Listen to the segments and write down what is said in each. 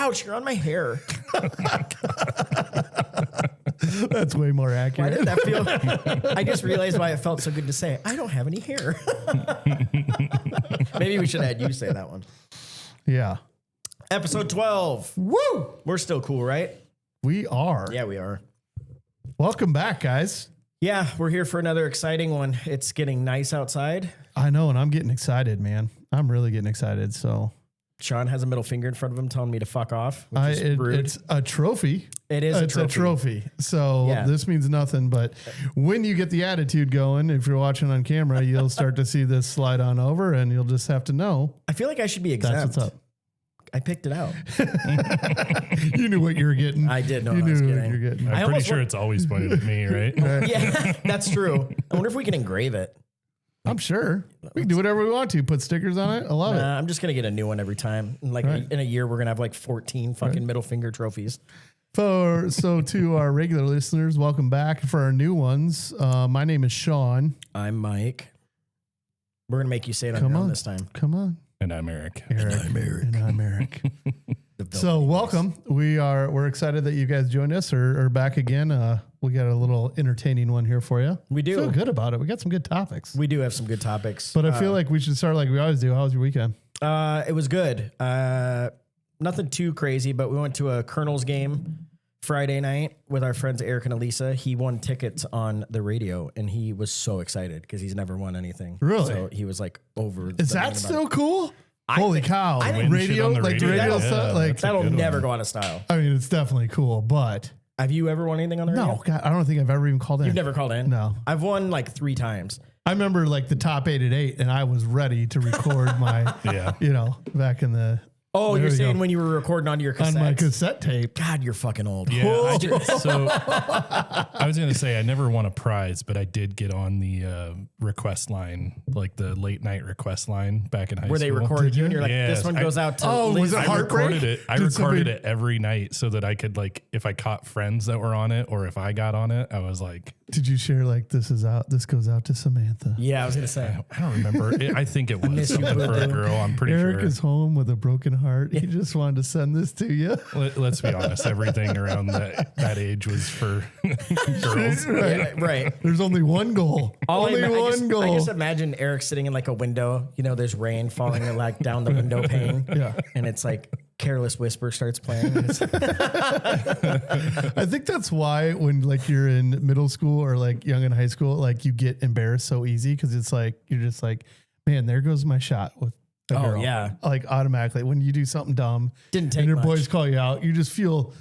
ouch, you're on my hair. That's way more Why accurate. did that feel? I just realized why it felt so good to say, I don't have any hair. Maybe we should have had you say that one. Yeah. Episode 12. Woo! We're still cool, right? We are. Yeah, we are. Welcome back, guys. Yeah, we're here for another exciting one. It's getting nice outside. I know, and I'm getting excited, man. I'm really getting excited. So Sean has a middle finger in front of him telling me to fuck off, which is rude. It's a trophy. It is a trophy. So this means nothing. But when you get the attitude going, if you're watching on camera, you'll start to see this slide on over, and you'll just have to know. I feel like I should be exempt. That's what's up. I picked it out. You knew what you were getting. I did know you what I was knew getting. what you were getting. I'm pretty sure it's always pointed at me, right? Yeah, that's true. I wonder if we can engrave it. I'm sure. We can do whatever we want to. Put stickers on it. I love it. I'm just going to get a new one every time. Like in a year, we're going to have like 14 fucking middle finger trophies. So to our regular listeners, welcome back. For our new ones, my name is Sean. I'm Mike. We're going to make you say it on your own this time. Come on. And I'm Eric. And I'm Eric. So welcome. We're excited that you guys joined us or back again. We got a little entertaining one here for you. We do. Feel good about it. We got some good topics. We do have some good topics. But I feel like we should start like we always do. How was your weekend? It was good. Nothing too crazy, but we went to a Colonel's game Friday night with our friends Eric and Elisa. He won tickets on the radio, and he was so excited because he's never won anything. Really? So he was like over. Is that so cool? Holy cow. Radio, like the radio stuff. Like that'll never go out of style. I mean, it's definitely cool, but. Have you ever won anything on the radio? No, God, I don't think I've ever even called in. You've never called in? No. I've won like 3 times. I remember like the top 8 at 8, and I was ready to record my, back in the. Oh, you're saying when you were recording onto your cassettes? On my cassette tape. God, you're fucking old. Yeah. I was going to say I never won a prize, but I did get on the request line, like the late night request line back in high school. Where they recorded you and you're like, this one goes out to Liz. Was it Heartbreak? I recorded it every night so that I could like, if I caught friends that were on it or if I got on it, I was like. Did you share like this goes out to Samantha? Yeah, I was going to say. I don't remember. I think it was something for a girl. I'm pretty sure. Eric is home with a broken heart. He just wanted to send this to you. Let's be honest. Everything around that age was for girls. Right. Yeah, right. There's only one goal. Only one goal. I just imagine Eric sitting in like a window. You know, there's rain falling like down the window pane. Yeah. And it's like Careless Whisper starts playing. I think that's why when like you're in middle school or like young in high school, like you get embarrassed so easy because it's like you're just like, man, there goes my shot with a girl. Yeah. Like automatically when you do something dumb Didn't take and your much. boys call you out, you just feel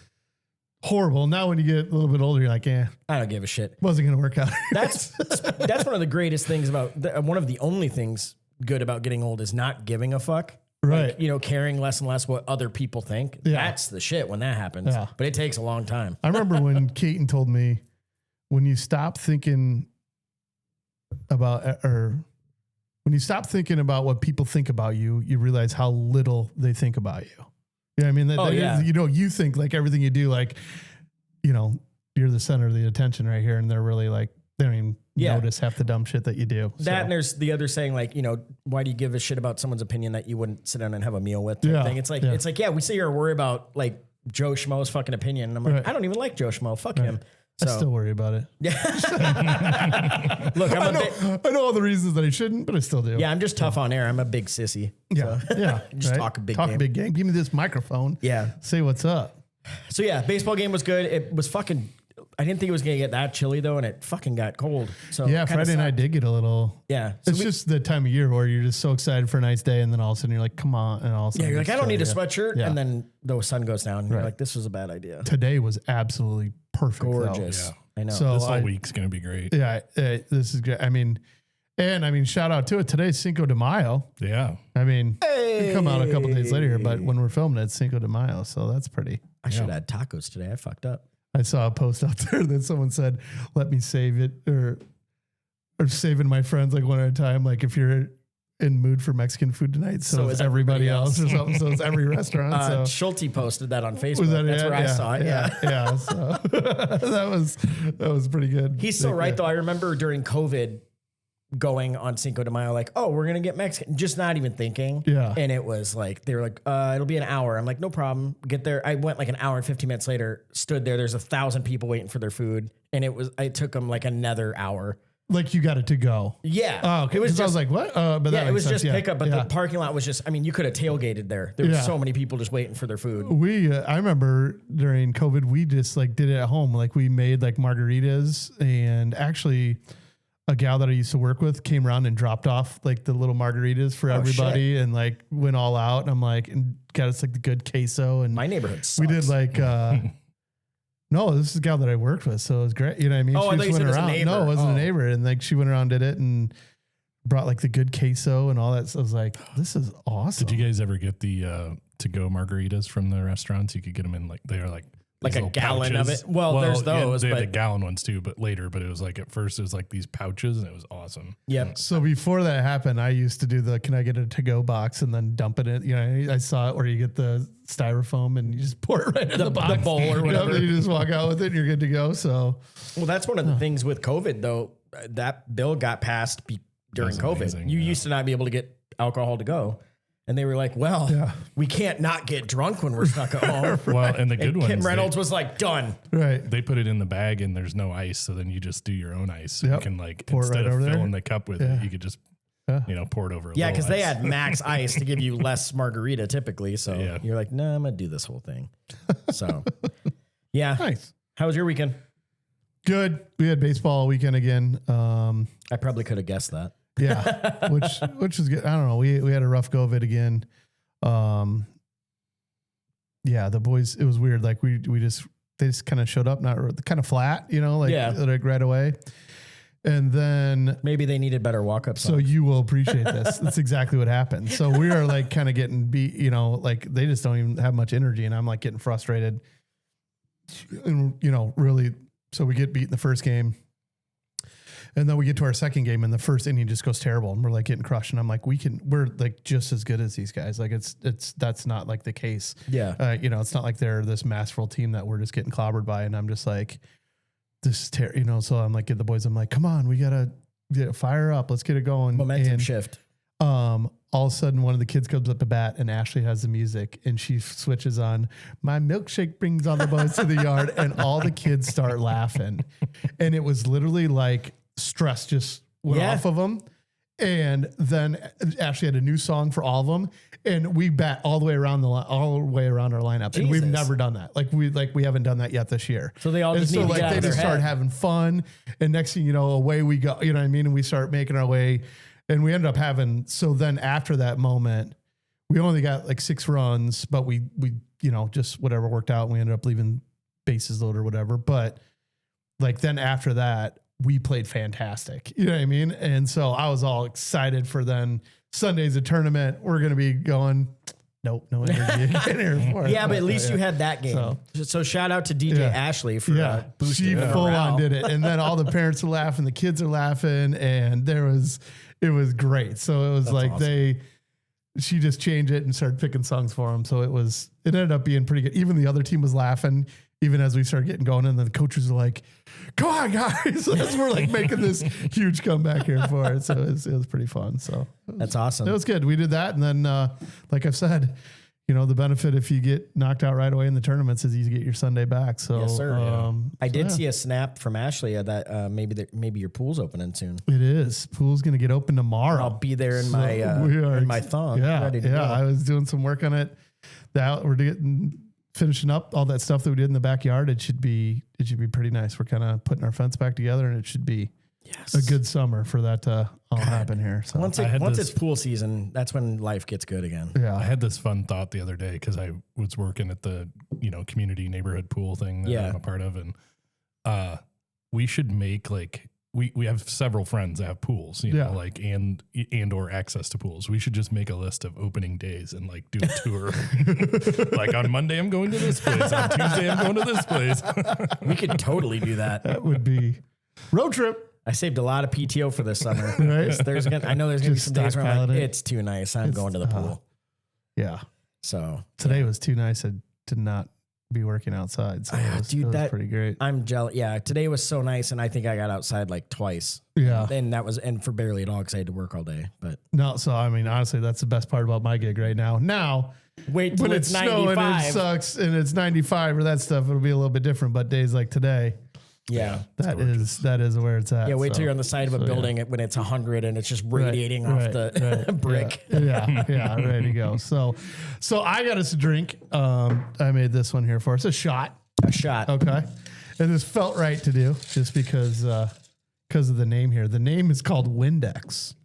horrible. Now when you get a little bit older, you're like, I don't give a shit. wasn't going to work out. That's one of the greatest things about, one of the only things good about getting old is not giving a fuck. Right. Like, caring less and less what other people think. Yeah. That's the shit when that happens. Yeah. But it takes a long time. I remember when Keaton told me, when you stop thinking about, or when you stop thinking about what people think about you, you realize how little they think about you. Yeah, I mean, you think like everything you do, like, you're the center of the attention right here, and they're really like, they don't even notice half the dumb shit that you do. That and there's the other saying, like, why do you give a shit about someone's opinion that you wouldn't sit down and have a meal with? Type thing. It's like, we sit here and worry about like Joe Schmo's fucking opinion, and I'm like, I don't even like Joe Schmo. Fuck him. So, I still worry about it. Yeah. Look, I know all the reasons that I shouldn't, but I still do. Yeah, I'm just tough on air. I'm a big sissy. Yeah, so. yeah. Just talk a big game. Big game. Give me this microphone. Yeah. Say what's up. So yeah, baseball game was good. It was fucking. I didn't think it was gonna get that chilly though, and it fucking got cold. So yeah, Friday night did get a little. Yeah, so it's just the time of year where you're just so excited for a nice day, and then all of a sudden you're like, "Come on!" And all of a sudden you're like, "I don't need a sweatshirt," Yeah. and then the sun goes down. And you're like, "This was a bad idea." Today was absolutely perfect, gorgeous. Though. Yeah. I know. So this whole week's gonna be great. Yeah, this is good. I mean, shout out to it. Today's Cinco de Mayo. Yeah. I mean, it come out a couple days later, but when we're filming it, it's Cinco de Mayo, so that's pretty. I should have had tacos today. I fucked up. I saw a post out there that someone said, "Let me save it," or saving my friends like one at a time. Like if you're in mood for Mexican food tonight, so is everybody else or something. So it's every restaurant. So Schulte posted that on Facebook. That's where I saw it. Yeah. So that was pretty good. He's so right though. I remember during COVID, going on Cinco de Mayo, like, oh, we're going to get Mexican, just not even thinking. Yeah. And it was like, they were like, it'll be an hour. I'm like, no problem. Get there. I went like an hour and 15 minutes later, stood there. There's 1,000 people waiting for their food. And it took them like another hour. Like you got it to go. Yeah. Oh, okay. It was just, I was like, what? But yeah, it was sense. just pickup, but the parking lot was just, I mean, you could have tailgated there. There were so many people just waiting for their food. I remember during COVID, we just like did it at home. Like we made like margaritas, and actually a gal that I used to work with came around and dropped off like the little margaritas for everybody and like went all out. And I'm like, and got us like the good queso. And my neighborhood sucks. We did like, no, this is a gal that I worked with. So it was great. You know what I mean? Oh, she I thought you said it was a neighbor. No, it wasn't a neighbor. And like she went around, did it, and brought like the good queso and all that. So I was like, this is awesome. Did you guys ever get the to-go margaritas from the restaurants? You could get them in like, they are like a gallon pouches. of it. Well, there's those, they had the but gallon ones too, but later, but it was like, at first it was like these pouches and it was awesome. Yep. So before that happened, I used to do can I get a to-go box and then dump it in? You know, I saw it where you get the styrofoam and you just pour it right in the box. The bowl or whatever. And you just walk out with it and you're good to go. So, well, that's one of the things with COVID though. That bill got passed during COVID. Amazing, You used to not be able to get alcohol to go. And they were like, well, we can't not get drunk when we're stuck at home. Well, and the good ones. Kim Reynolds was like, done. right. They put it in the bag and there's no ice. So then you just do your own ice. So Yep. you can like, Pour it instead right of over filling there. the cup with it, you could just, pour it over. Yeah, because they ice. had max ice to give you less margarita typically. So you're like, nah, I'm going to do this whole thing. So, yeah. Nice. How was your weekend? Good. We had baseball all weekend again. I probably could have guessed that. Yeah, which is good. I don't know. We had a rough go of it again. Yeah, the boys, it was weird. Like they just kind of showed up, not kind of flat, you know, like right away. And then maybe they needed better walk-up songs. So you will appreciate this. That's exactly what happened. So we are like kind of getting beat, you know, like they just don't even have much energy, and I'm like getting frustrated. And you know, really, so we get beat in the first game. And then we get to our second game and the first inning just goes terrible and we're like getting crushed. And I'm like, we're like just as good as these guys. Like that's not like the case. Yeah. You know, it's not like they're this masterful team that we're just getting clobbered by. And I'm just like, this is terrible. You know, so I'm like, get the boys, I'm like, come on, we got to fire up. Let's get it going. Momentum shift. All of a sudden one of the kids comes up to bat and Ashley has the music and she switches on My Milkshake Brings All the Boys to the Yard. And all the kids start laughing. And it was literally like, stress just went off of them. And then Ashley had a new song for all of them. And we bat all the way around all the way around our lineup. Jesus. And we've never done that. We haven't done that yet this year. So they all just need to get out they of their just start head. having fun. And next thing you know, away we go, you know what I mean? And we start making our way and we ended up so then after that moment, we only got like 6 runs, but we, you know, just whatever worked out. And we ended up leaving bases loaded or whatever. But like, then after that, we played fantastic. You know what I mean? And so I was all excited for then Sunday's a tournament. We're going to be going, nope, no energy again for it. Yeah, but at least you had that game. So shout out to DJ Ashley for boosting she full morale. on did it. And then all the parents are laughing, the kids are laughing, and it was great. So it was awesome. She just changed it and started picking songs for them. So it ended up being pretty good. Even the other team was laughing, even as we started getting going. And then the coaches were like, come on, guys. As we're like making this huge comeback here for it. So it was pretty fun. So that's awesome. It was good. We did that. And then, like I've said, you know, the benefit if you get knocked out right away in the tournaments is you get your Sunday back. So yes, sir. I did see a snap from Ashley that maybe your pool's opening soon. It is. Pool's going to get open tomorrow. I'll be there in my thong. Ready to go. I was doing some work on it. We're finishing up all that stuff that we did in the backyard. It should be pretty nice. We're kind of putting our fence back together, and it should be a good summer for that to all happen here. So once it's pool season, that's when life gets good again. Yeah, I had this fun thought the other day because I was working at the community neighborhood pool thing that I'm a part of, and we should make like we have several friends that have pools, you know, like and or access to pools. We should just make a list of opening days and like do a tour. Like on Monday I'm going to this place, on Tuesday I'm going to this place. We could totally do that. That would be road trip. I saved a lot of PTO for this summer. Right? I know there's gonna be some days where I'm like, stockpiling it. it's too nice. I'm going to the pool. Yeah. So Today was too nice to not be working outside. So it was that's pretty great. I'm jealous. Yeah, today was so nice, and I think I got outside like twice. Yeah. And for barely at all because I had to work all day. But No, so I mean, honestly, that's the best part about my gig right now. Now, wait till when it's snowing, 95. it sucks, and it's 95 or that stuff, it'll be a little bit different. But days like today, Yeah. that is where it's at. Yeah, wait so. till you're on the side of a building when it's 100 and it's just radiating off the brick. Yeah, ready to go. So I got us a drink. I made this one here for us, a shot. A shot. Okay, and this felt right to do just because of the name here. The name is called Windex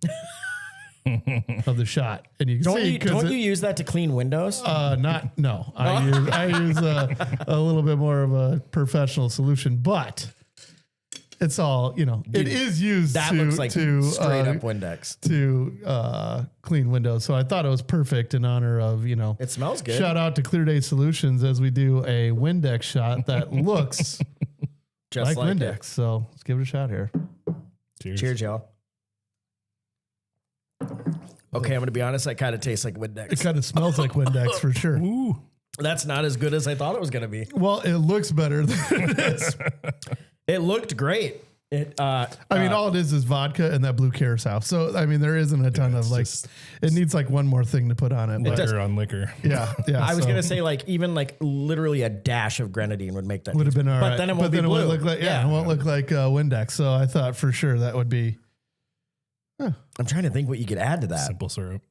of the shot, and you can Don't you use that to clean windows? No. I use a little bit more of a professional solution, but it's all, it is used that to, looks like to straight up Windex. to clean windows. So I thought it was perfect in honor of, It smells good. shout out to Clear Day Solutions as we do a Windex shot that looks Just like Windex. it. So let's give it a shot here. Cheers, y'all. Okay, I'm going to be honest. That kind of tastes like Windex. It kind of smells like Windex for sure. Ooh. That's not as good as I thought it was going to be. Well, it looks better than it is. It looked great. I mean, all it is vodka and that blue carousel. So, I mean, there isn't a ton of it needs like one more thing to put on it. Liquor on liquor. Yeah. I was going to say even literally a dash of grenadine would make that. Would have been all right. But then it won't be It blue. won't look like, it won't look like Windex. So I thought for sure that would be. I'm trying to think what you could add to that. Simple syrup.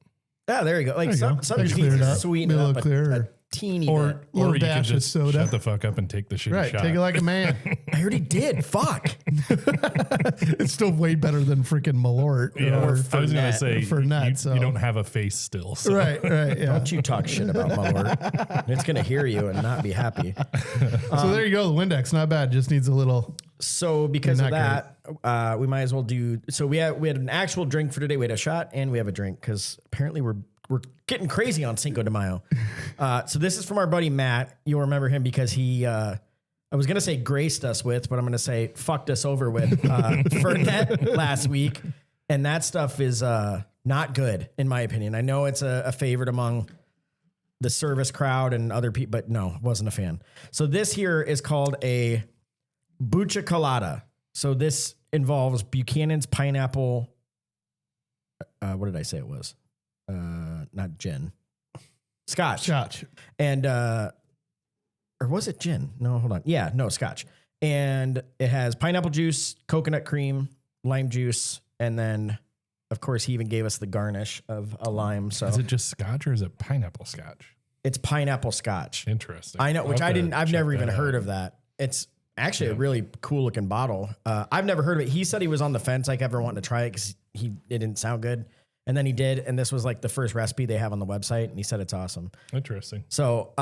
Yeah, there you go. Like some Clear cheese it up. sweeten Be it a up little clearer. a teeny Or bit. a little you could dash of just soda. shut the fuck up and take the shitty Right. shot. Take it like a man. I already did. Fuck. It's still way better than freaking Malort. Yeah, Or, I was going to Fernet. say, Fernet, you don't have a face still. So. right. Yeah. Don't you talk shit about Malort. It's going to hear you and not be happy. So there you go. The Windex, not bad. Just needs a little. So because of Not that, we might as well do. So we had an actual drink for today. We had a shot and we have a drink because apparently we're getting crazy on Cinco de Mayo. So this is from our buddy Matt. You'll remember him because he. I was gonna say graced us with, but I'm gonna say fucked us over with Fernet last week, and that stuff is not good in my opinion. I know it's a favorite among the service crowd and other people, but no, wasn't a fan. So this here is called a Bucha Colada. So this involves Buchanan's pineapple. What did I say it was? Not gin. Scotch. And, or was it gin? No, hold on. Yeah, no, Scotch. And it has pineapple juice, coconut cream, lime juice, and then, of course, he even gave us the garnish of a lime. So is it just Scotch or is it pineapple Scotch? It's pineapple Scotch. Interesting. I know, which I've never even heard of. of that. It's actually a really cool looking bottle. I've never heard of it. He said he was on the fence, like ever wanting to try it because it didn't sound good. And then he did. And this was like the first recipe they have on the website. And he said it's awesome. Interesting. So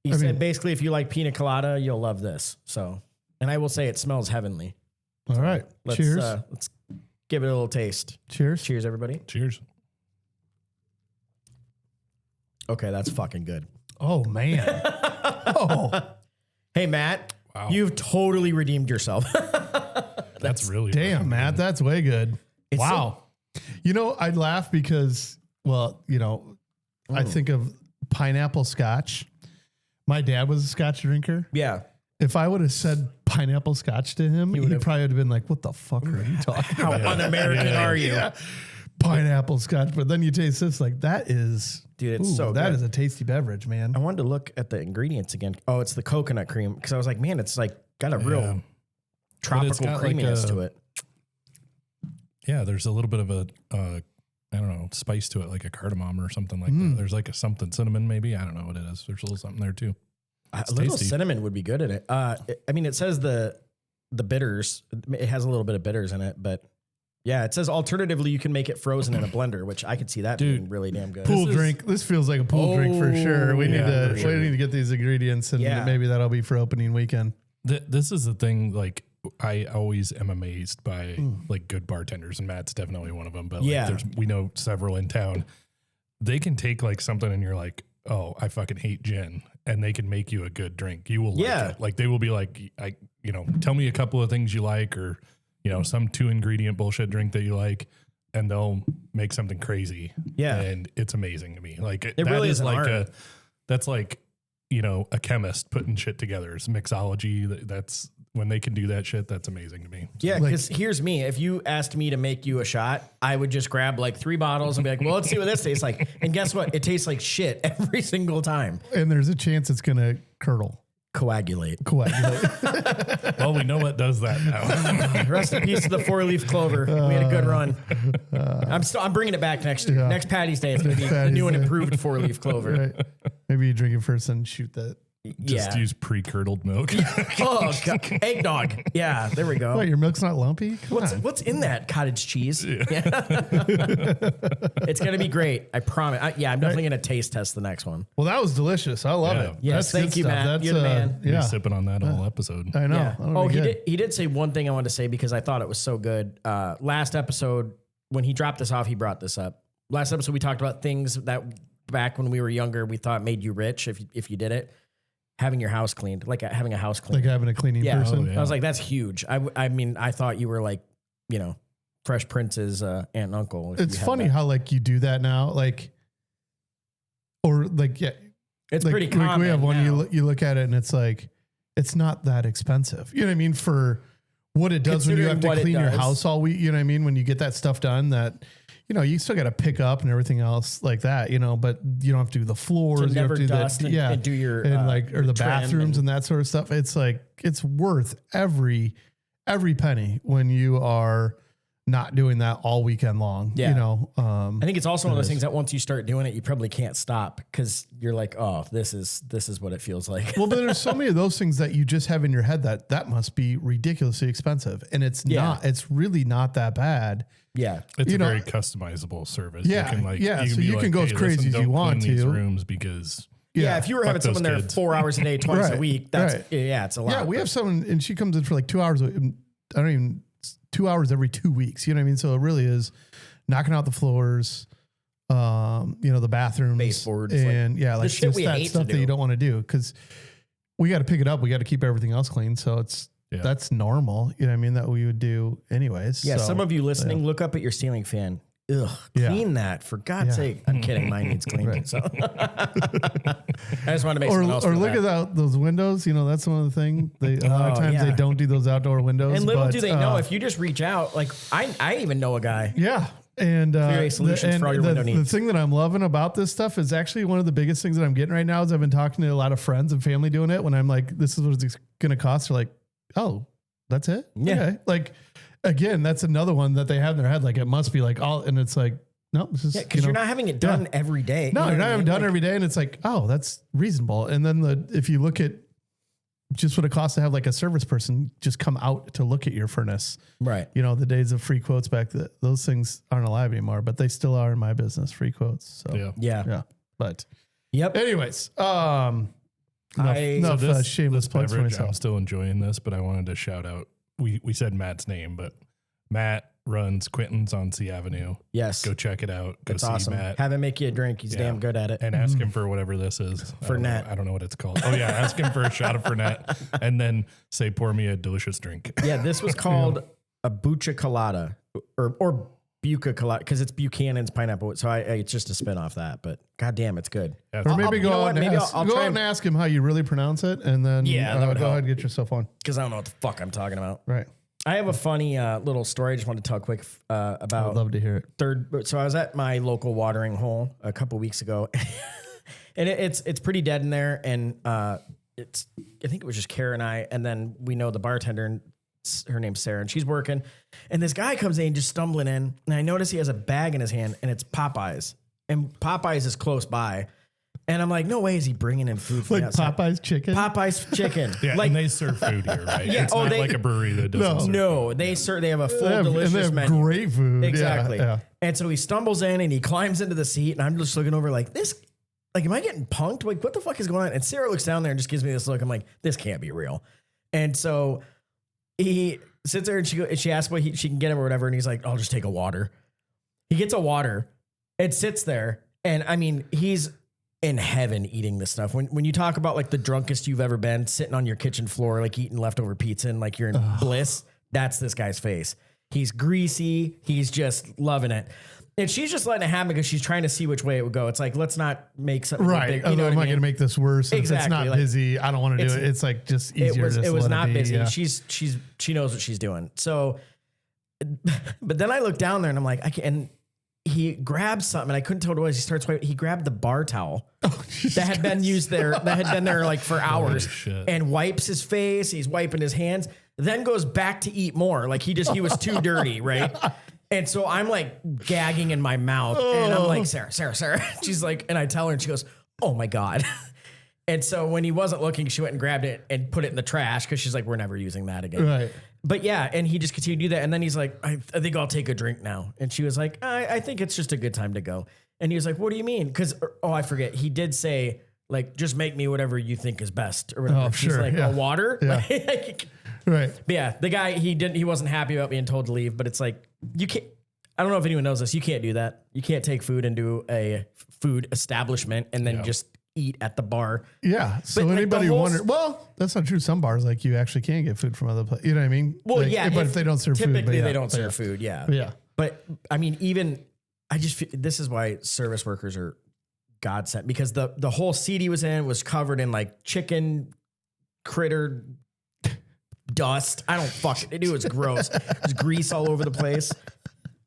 he said basically if you like pina colada, you'll love this. So, and I will say it smells heavenly. All right. Cheers. Let's give it a little taste. Cheers. Cheers, everybody. Cheers. Okay, that's fucking good. Oh, man. Hey, Matt. Wow. You've totally redeemed yourself. That's really Damn, Matt. That's way good. It's wow. I laugh because, I think of pineapple Scotch. My dad was a Scotch drinker. Yeah. If I would have said pineapple Scotch to him, he probably would have been like, what the fuck are you talking How about? un-American are you? Yeah. Pineapple Scotch. But then you taste this, like, that is... Dude, it's so that good. is a tasty beverage, man. I wanted to look at the ingredients again. Oh, it's the coconut cream. Because I was like, man, it's like got a real tropical creaminess to it. Yeah, there's a little bit of a, I don't know, spice to it, like a cardamom or something like that. There's like a something cinnamon, maybe. I don't know what it is. There's a little something there too. A little cinnamon would be good in it. It says the bitters. It has a little bit of bitters in it, but yeah, it says alternatively you can make it frozen in a blender, which I could see that being really damn good. Pool drink. This feels like a pool drink for sure. We need to get these ingredients, and maybe that'll be for opening weekend. This is the thing. Like, I always am amazed by like good bartenders, and Matt's definitely one of them. But we know several in town. They can take like something, and you're like, oh, I fucking hate gin, and they can make you a good drink. You will like it. Like they will be like, tell me a couple of things you like, or some 2-ingredient bullshit drink that you like, and they'll make something crazy. Yeah, and it's amazing to me. Like it really is like art. that's like a chemist putting shit together. It's mixology. That's when they can do that shit. That's amazing to me. Yeah, because here's me. If you asked me to make you a shot, I would just grab like 3 bottles and be like, well, let's see what this tastes like. And guess what? It tastes like shit every single time. And there's a chance it's going to curdle. Coagulate. Well, we know what does that now. Rest in peace to the 4-leaf clover. We had a good run. I'm bringing it back next year. Yeah. Next Patty's Day, it's going to be the new and improved 4-leaf clover. Right. Maybe you drink it first and shoot that. Just use pre-curdled milk. Oh, God. Eggnog. Yeah, there we go. What, your milk's not lumpy? What's in that cottage cheese? Yeah. It's going to be great. I promise. I'm definitely going to taste test the next one. Well, that was delicious. I love it. Yes, thank you, Matt. That's, You're the man. You're sipping on that whole episode. I know. Yeah. Oh, he did say one thing I wanted to say because I thought it was so good. Last episode, when he dropped this off, he brought this up. Last episode, we talked about things that back when we were younger, we thought made you rich if you did it. Having your house cleaned, like having a house cleaned. Like having a cleaning person. Oh, yeah. I was like, that's huge. I mean, I thought you were like, Fresh Prince's aunt and uncle. It's funny how like you do that now, like, or like, yeah. It's like, pretty common. Like we have one, now. you look at it and it's like, it's not that expensive. You know what I mean? For what it does when you have to clean your house all week, you know what I mean? When you get that stuff done that, you still got to pick up and everything else like that, but you don't have to do the floors, to never you have to dust do and do your or the bathrooms and that sort of stuff. It's like it's worth every penny when you are not doing that all weekend long. Yeah. I think it's also one of those things that once you start doing it, you probably can't stop because you're like, oh, this is what it feels like. Well, but there's so many of those things that you just have in your head that must be ridiculously expensive, and it's not. It's really not that bad. Yeah, it's a very customizable service. Yeah, so you can go as crazy as you want to. These rooms because if you were having someone there 4 hours a day, twice a week, that's it's a lot. Yeah, we have someone, and she comes in for like 2 hours. 2 hours every 2 weeks. You know what I mean? So it really is knocking out the floors, the bathrooms, baseboards, and like just that stuff that you don't want to do because we got to pick it up. We got to keep everything else clean. So that's normal. You know what I mean? That we would do anyways. Yeah. So, some of you listening, look up at your ceiling fan. Ugh, clean that for God's sake. I'm kidding. Mine needs cleaning. Right. So I just want to make someone else or look at those windows. That's one of the things. A lot of times they don't do those outdoor windows. And little do they know, if you just reach out, like I even know a guy. Yeah. And solutions for all your window needs. The thing that I'm loving about this stuff is actually one of the biggest things that I'm getting right now is I've been talking to a lot of friends and family doing it. When I'm like, this is what it's going to cost. They're like, oh, that's it. Yeah. Okay. Like, again, that's another one that they have in their head. Like it must be like all, and it's like, no, this is because you're not having it done every day. No, you're not having it done every day. And it's like, oh, that's reasonable. And then if you look at just what it costs to have like a service person just come out to look at your furnace, right? The days of free quotes back, those things aren't alive anymore, but they still are in my business, free quotes. So yeah. But Shameless anyways, shameless plugs for myself. I'm still enjoying this, but I wanted to shout out. We said Matt's name, but Matt runs Quentin's on C Avenue. Yes. Go check it out. Go That's see awesome. Matt. Have him make you a drink. He's damn good at it. And ask him for whatever this is. Fernet. I don't know what it's called. Oh yeah. Ask him for a shot of Fernet and then say, pour me a delicious drink. Yeah. This was called a Bucha Colada or Buca Colada because it's Buchanan's pineapple. So it's just a spin off that, but goddamn, it's good. Yeah, or maybe go out and ask him how you really pronounce it. And then go ahead and get yourself on. Because I don't know what the fuck I'm talking about. Right. I have a funny little story I just wanted to tell quick about. I'd love to hear it. So I was at my local watering hole a couple weeks ago, and it's pretty dead in there. And I think it was just Kara and I, and then we know the bartender, and her name's Sarah, and she's working. And this guy comes in, just stumbling in, and I notice he has a bag in his hand, and it's Popeyes, and Popeyes is close by. And I'm like, no way is he bringing in food from like Popeyes chicken? Popeyes chicken. Yeah, like, and they serve food here, right? Yeah, it's not like a brewery that doesn't serve No, food. they have a full delicious and they have menu. Great food. Exactly. Yeah. And so he stumbles in and he climbs into the seat, and I'm just looking over like this. Like, am I getting punked? Like, what the fuck is going on? And Sarah looks down there and just gives me this look. I'm like, this can't be real. And so he sits there and she asks what she can get him or whatever. And he's like, I'll just take a water. He gets a water. It sits there. And I mean, he's in heaven eating this stuff. When you talk about like the drunkest you've ever been, sitting on your kitchen floor, like eating leftover pizza and like you're in bliss, that's this guy's face. He's greasy. He's just loving it. And she's just letting it happen because she's trying to see which way it would go. It's like, let's not make something right. big. I'm not going to make this worse. Exactly. If it's not busy, I don't want to do it. It's like just easier. It was not busy. Yeah. She knows what she's doing. So, but then I look down there and I'm like, I can't. And he grabs something and I couldn't tell what it was. He starts wiping. He grabbed the bar towel that had been used there, that had been there like for hours, and wipes his face. He's wiping his hands. Then goes back to eat more. Like he was too dirty, right? And so I'm like gagging in my mouth and I'm like, Sarah. She's like, and I tell her and she goes, oh my God. And so when he wasn't looking, she went and grabbed it and put it in the trash because she's like, we're never using that again. Right. But yeah, and he just continued to do that. And then he's like, I think I'll take a drink now. And she was like, I think it's just a good time to go. And he was like, what do you mean? Because, I forget. He did say, like, just make me whatever you think is best or whatever. Oh, She's sure. like, Yeah. Water? Yeah. Right. But yeah, the guy, he wasn't happy about being told to leave, but it's like, you can't, I don't know if anyone knows this. You can't do that. You can't take food into a food establishment and then just eat at the bar. Yeah. So But, like, anybody wonder, well, that's not true. Some bars, like you actually can get food from other places. You know what I mean? Well, like, yeah. But if they don't serve food. Typically they don't serve food. Yeah. Yeah. But I mean, even I just feel this is why service workers are godsend, because the whole seat he was in was covered in like chicken critter dust. I don't fuck it. It was gross. There's grease all over the place.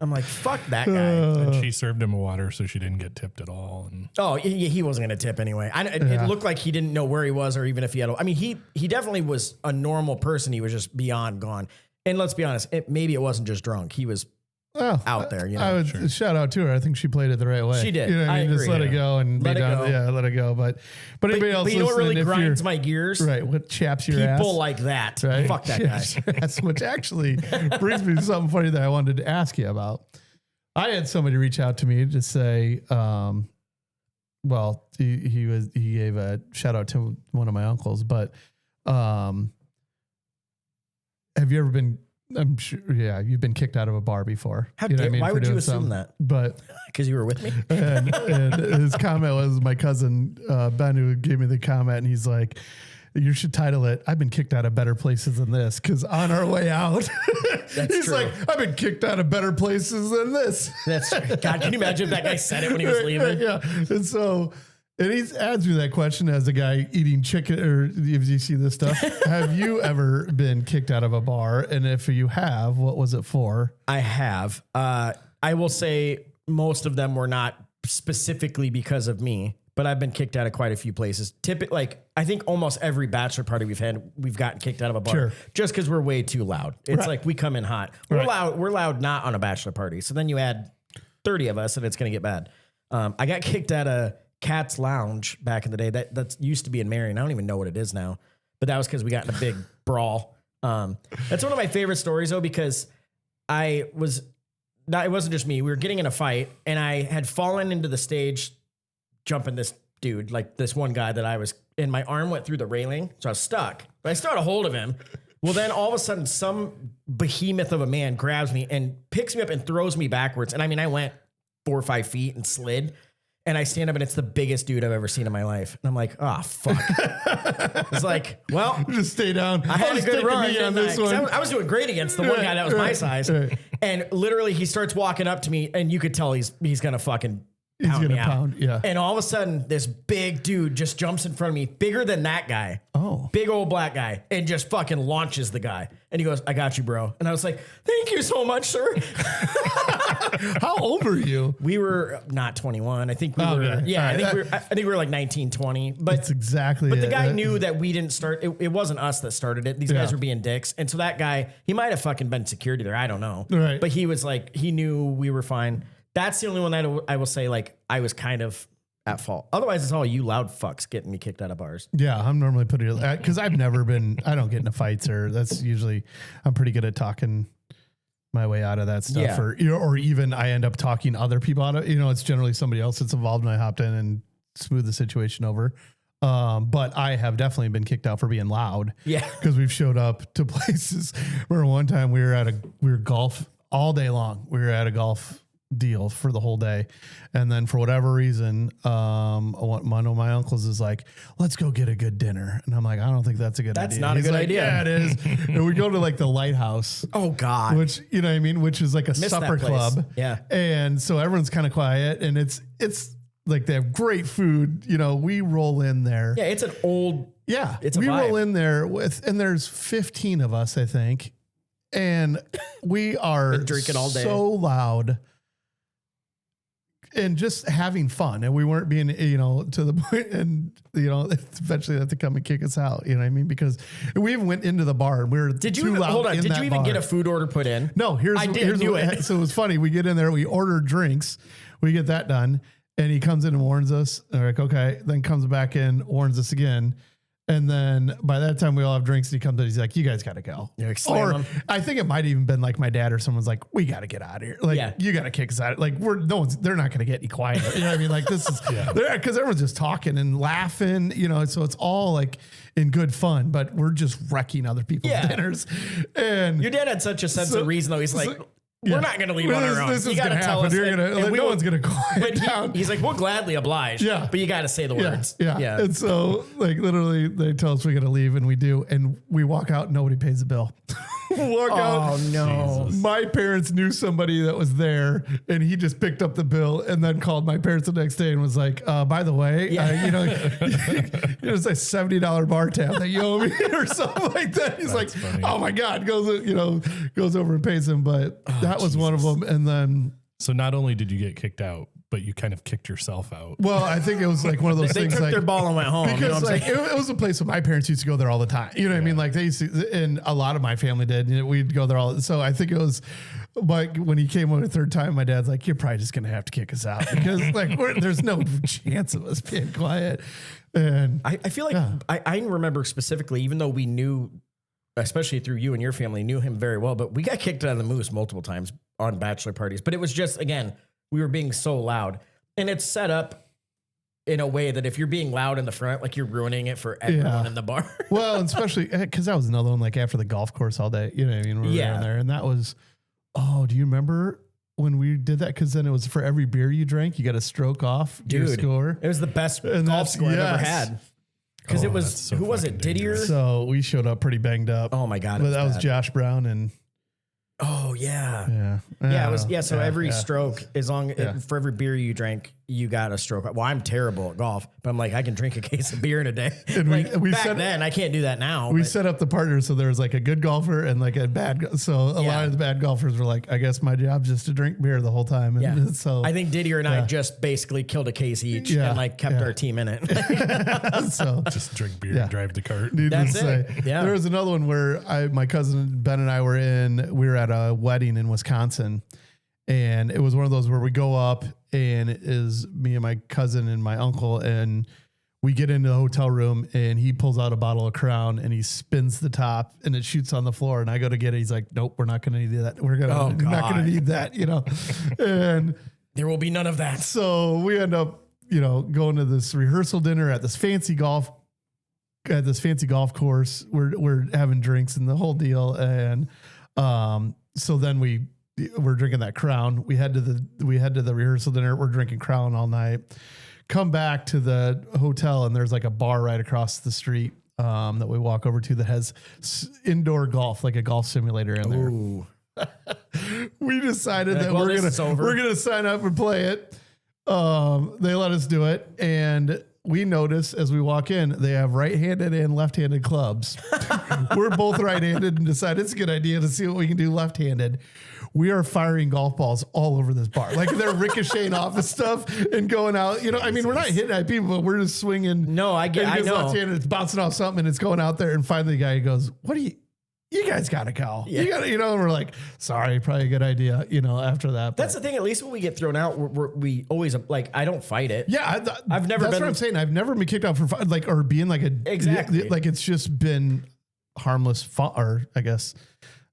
I'm like, fuck that guy. And she served him water, so she didn't get tipped at all. And He wasn't going to tip anyway. It looked like he didn't know where he was, or even if he had. I mean, he definitely was a normal person. He was just beyond gone. And let's be honest, maybe it wasn't just drunk. He was out there. You know, I would shout out to her. I think she played it the right way. She did. You know what I mean? Just let it go and Let be it done. go. Yeah, let it go. But anybody else but you know what listening, really if grinds you're- my gears? Right. What chaps your ass? People like that. Right? Fuck that guy. Yes, which actually brings me to something funny that I wanted to ask you about. I had somebody reach out to me to say, well, he gave a shout out to one of my uncles, but have you ever been? I'm sure, yeah, you've been kicked out of a bar before. Why would you assume that? But because you were with me. and his comment was my cousin Ben, who gave me the comment, and he's like, you should title it, I've been kicked out of better places than this. Because on our way out, he's true. like, I've been kicked out of better places than this. That's true. God, can you imagine if that guy said it when he was leaving? Yeah. And so, and he adds me that question as a guy eating chicken, or if you see this stuff, have you ever been kicked out of a bar? And if you have, what was it for? I have. I will say most of them were not specifically because of me, but I've been kicked out of quite a few places. Like I think almost every bachelor party we've had, we've gotten kicked out of a bar just because we're way too loud. It's like we come in hot. We're loud not on a bachelor party. So then you add 30 of us and it's going to get bad. I got kicked out of Cat's Lounge back in the day. That used to be in Marion. I don't even know what it is now, but that was because we got in a big brawl. That's one of my favorite stories though, because it wasn't just me. We were getting in a fight and I had fallen into the stage jumping this dude, like this one guy that I was, and my arm went through the railing. So I was stuck, but I still had a hold of him. Well, then all of a sudden some behemoth of a man grabs me and picks me up and throws me backwards. And I mean, I went 4 or 5 feet and slid. And I stand up and it's the biggest dude I've ever seen in my life. And I'm like, oh, fuck. It's like, well, just stay down. I had a good run on this one. I was doing great against the one guy that was my size. Right. And literally he starts walking up to me and you could tell he's going to fucking He's pound gonna me out. pound, yeah. And all of a sudden this big dude just jumps in front of me, bigger than that guy. Oh. Big old black guy, and just fucking launches the guy. And he goes, I got you, bro. And I was like, thank you so much, sir. How old were you? We were not 21. I think we were. Yeah, I think we were like 19, 20. But that's exactly. But the guy knew that we didn't start. It wasn't us that started it. These guys were being dicks, and so that guy, he might have fucking been security there. I don't know. Right. But he was like, he knew we were fine. That's the only one that I will say, like, I was kind of at fault. Otherwise, it's all you loud fucks getting me kicked out of bars. Yeah, I'm normally putting it because I've never been. I don't get into fights, or that's usually I'm pretty good at talking my way out of that stuff, or even I end up talking other people out of. It's generally somebody else that's involved, and I hopped in and smooth the situation over. But I have definitely been kicked out for being loud. Yeah, because we've showed up to places where one time we were golf all day long. We were at a golf deal for the whole day. And then for whatever reason, one of my uncles is like, let's go get a good dinner. And I'm like, I don't think that's a good idea. That's not a good idea. Yeah, it is. And we go to like the Lighthouse. Oh God. Which, you know what I mean? Which is like a supper club. Yeah. And so everyone's kind of quiet and it's like they have great food. You know, we roll in there. Yeah. It's an old, it's a we vibe. roll in there and there's 15 of us, I think. And we are drinking all day. So loud. And just having fun. And we weren't being, you know, to the point and, you know, eventually they have to come and kick us out. You know what I mean? Because we even went into the bar and we were Did you even get a food order put in? No, here's it. So it was funny. We get in there, we order drinks, we get that done. And he comes in and warns us. And we're like, okay. Then comes back in, warns us again. And then by that time we all have drinks and he comes in, he's like, you guys got to go. Or I think it might even been like my dad or someone's like, we got to get out of here. Like you got to kick us out. Like they're not going to get any quieter. You know what I mean? Like this is, cause everyone's just talking and laughing, you know, so it's all like in good fun, but we're just wrecking other people's dinners. And your dad had such a sense of reason though. He's like, we're not going to leave on our own. This is going to happen. You're gonna, like, no one's going to quiet down. He's like, we'll gladly oblige. Yeah. But you got to say the words. Yeah. And so like literally they tell us we got to leave and we do. And we walk out and nobody pays the bill. Walk out. Oh no. Jesus. My parents knew somebody that was there and he just picked up the bill and then called my parents the next day and was like, by the way, you know, it was a $70 bar tab that you owe me or something like that. He's like, funny. oh my God, goes over and pays him. But that was one of them. And then. So not only did you get kicked out, but you kind of kicked yourself out. Well, I think it was like one of those they things took like their ball and went home. because you know what I'm saying? it was a place where my parents used to go there all the time. You know what I mean? Like they used to, and a lot of my family did. You know, we'd go there all. So I think it was, but when he came on a third time, my dad's like, "You're probably just gonna have to kick us out because like there's no chance of us being quiet." And I feel like I remember specifically, even though we knew, especially through you and your family, knew him very well, but we got kicked out of the Moose multiple times on bachelor parties. But it was just, again, we were being so loud. And it's set up in a way that if you're being loud in the front, like you're ruining it for everyone in the bar. Well, and especially because that was another one, like after the golf course all day, you know what I mean? We were in there and that was, do you remember when we did that? Because then it was for every beer you drank, you got to stroke off your score. It was the best golf score I've ever had. Because it was, so who was it? Didier? So we showed up pretty banged up. Oh my God. But that was Josh Brown and. Oh yeah. Yeah. It was, so every stroke, as long for every beer you drank, you got a stroke. Well, I'm terrible at golf, but I'm like, I can drink a case of beer in a day. And like, we back then, I can't do that now. We set up the partners so there was like a good golfer and like a bad. So a lot of the bad golfers were like, I guess my job's just to drink beer the whole time. And so I think Didier and I just basically killed a case each and like kept our team in it. So just drink beer and drive the cart. That's it. Yeah. There was another one where my cousin Ben and I we were at a wedding in Wisconsin. And it was one of those where we go up and it is me and my cousin and my uncle and we get into the hotel room and he pulls out a bottle of Crown and he spins the top and it shoots on the floor and I go to get it. He's like, nope, we're not going to need that. We're not going to need that, you know, and there will be none of that. So we end up, you know, going to this rehearsal dinner at this fancy golf course. We're having drinks and the whole deal. And, so then we're drinking that Crown. We head to the rehearsal dinner. We're drinking Crown all night. Come back to the hotel and there's like a bar right across the street that we walk over to that has indoor golf, like a golf simulator in there. Ooh. We decided that we're gonna sign up and play it. They let us do it, and we notice as we walk in, they have right-handed and left-handed clubs. We're both right-handed and decided it's a good idea to see what we can do left-handed. We are firing golf balls all over this bar. Like they're ricocheting off of stuff and going out. You know, I mean, we're not hitting at people, but we're just swinging. No, I know. Left-handed, it's bouncing off something and it's going out there. And finally the guy goes, you guys got to go. Yeah. You got to, you know, and we're like, sorry, probably a good idea, you know, after that. That's the thing. At least when we get thrown out, we always like, I don't fight it. Yeah. I've never that's been. what I'm saying. I've never been kicked out for like, or being like exactly. Like it's just been harmless fun, or I guess,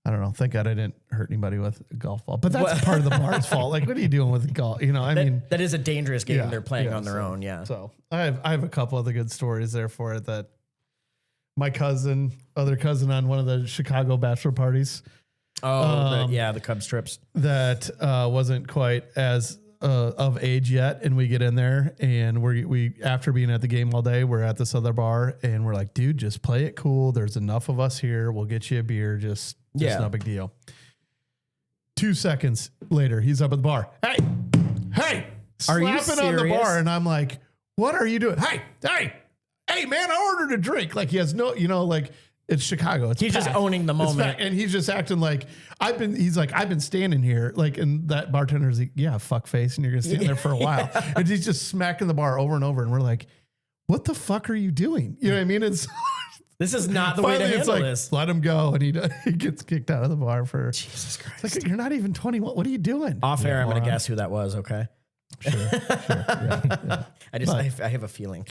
I don't know. Thank God I didn't hurt anybody with a golf ball, but that's part of the bar's fault. Like, what are you doing with golf? You know, I mean, that is a dangerous game they're playing on their own. Yeah. So I have a couple other good stories there for it that my other cousin on one of the Chicago bachelor parties, Oh, the Cubs trips. That wasn't quite as of age yet, and we get in there, and we after being at the game all day, we're at this other bar, and we're like, dude, just play it cool. There's enough of us here. We'll get you a beer. Just no big deal. 2 seconds later, he's up at the bar. Hey, are you slapping on the bar, and I'm like, what are you doing? Hey, man, I ordered a drink. Like he has no, like. It's Chicago. He's just owning the moment. And he's just acting like I've been standing here. Like, and that bartender's like, yeah, fuck face. And you're going to stand there for a while. And he's just smacking the bar over and over. And we're like, what the fuck are you doing? You know what I mean? This is not the way to handle this. Let him go. And he gets kicked out of the bar for Jesus Christ. It's like, you're not even 21. What are you doing? Off air, I'm going to guess who that was. Okay. Sure. Yeah. I have a feeling.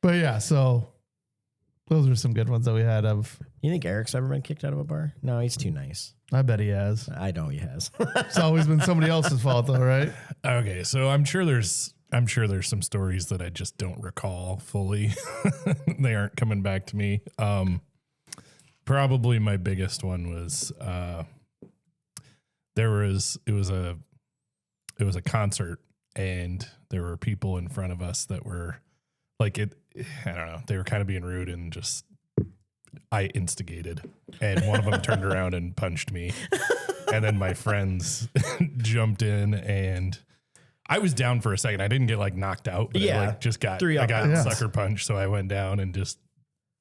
But yeah, so those are some good ones that we had of. You think Eric's ever been kicked out of a bar? No, he's too nice. I bet he has. I know he has. It's always been somebody else's fault though, right? Okay, so I'm sure there's some stories that I just don't recall fully. They aren't coming back to me. Probably my biggest one was it was a concert, and there were people in front of us that were like I don't know, they were kind of being rude, and just I instigated, and one of them turned around and punched me, and then my friends jumped in, and I was down for a second. I didn't get like knocked out, but I got sucker punched, so I went down, and just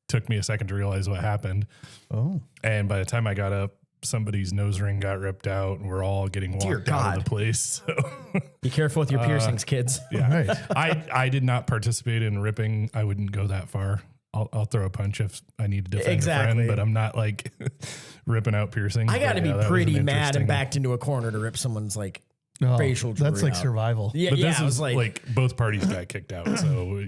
took me a second to realize what happened. Oh, and by the time I got up, somebody's nose ring got ripped out, and we're all getting walked out of the place. So be careful with your piercings, kids. Yeah, right. I did not participate in ripping. I wouldn't go that far. I'll throw a punch if I need to defend a friend, but I'm not like ripping out piercings. I got to be pretty mad and backed into a corner to rip someone's like facial jewelry. That's like out. Survival. Yeah, but this is like both parties got kicked out, so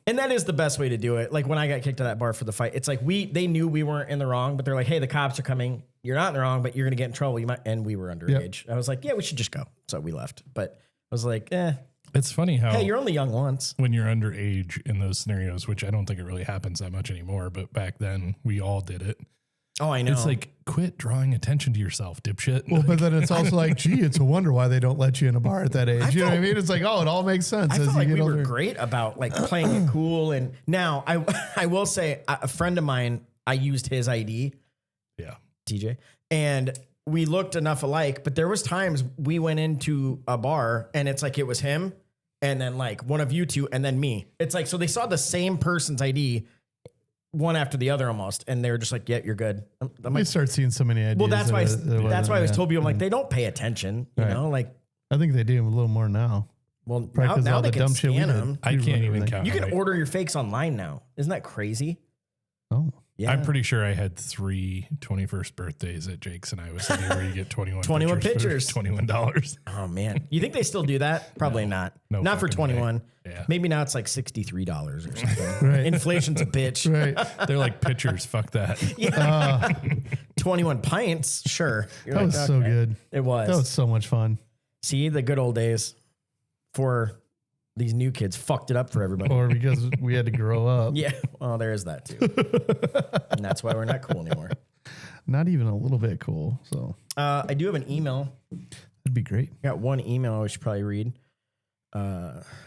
And that is the best way to do it. Like when I got kicked out of that bar for the fight, it's like they knew we weren't in the wrong, but they're like, hey, the cops are coming. You're not in the wrong, but you're going to get in trouble. And we were underage. Yep. I was like, yeah, we should just go. So we left. But I was like, It's funny how hey, you're only young once. When you're underage in those scenarios, which I don't think it really happens that much anymore, but back then we all did it. Oh, I know. It's like, quit drawing attention to yourself, dipshit. Well, but then it's also like, gee, it's a wonder why they don't let you in a bar at that age. You know what I mean? It's like, oh, it all makes sense. I as felt like you get we older. were great about like playing it cool. And now I will say a friend of mine, I used his ID. Yeah. TJ. And we looked enough alike, but there was times we went into a bar and it's like, it was him. And then like one of you two and then me. It's like, so they saw the same person's ID one after the other almost. And they were just like, yeah, you're good. I'm like, start seeing so many ideas. Well, that's why I always told people, I'm like, they don't pay attention, you know, like. I think they do a little more now. Well, now they can scan them. I can't even count. You can order your fakes online now. Isn't that crazy? Oh. Yeah. I'm pretty sure I had 3 21st birthdays at Jake's, and I was sitting where you get 21 pictures. $21. Oh man. You think they still do that? Probably not. No, not for 21. Yeah. Maybe now it's like $63 or something. Right. Inflation's a bitch. Right. They're like pictures. Fuck that. Yeah. 21 pints. Sure. You're that was so good. It was. That was so much fun. See, the good old days for these new kids fucked it up for everybody. Or because we had to grow up. Yeah. Well, there is that too. And that's why we're not cool anymore. Not even a little bit cool. So I do have an email. That'd be great. I got one email I should probably read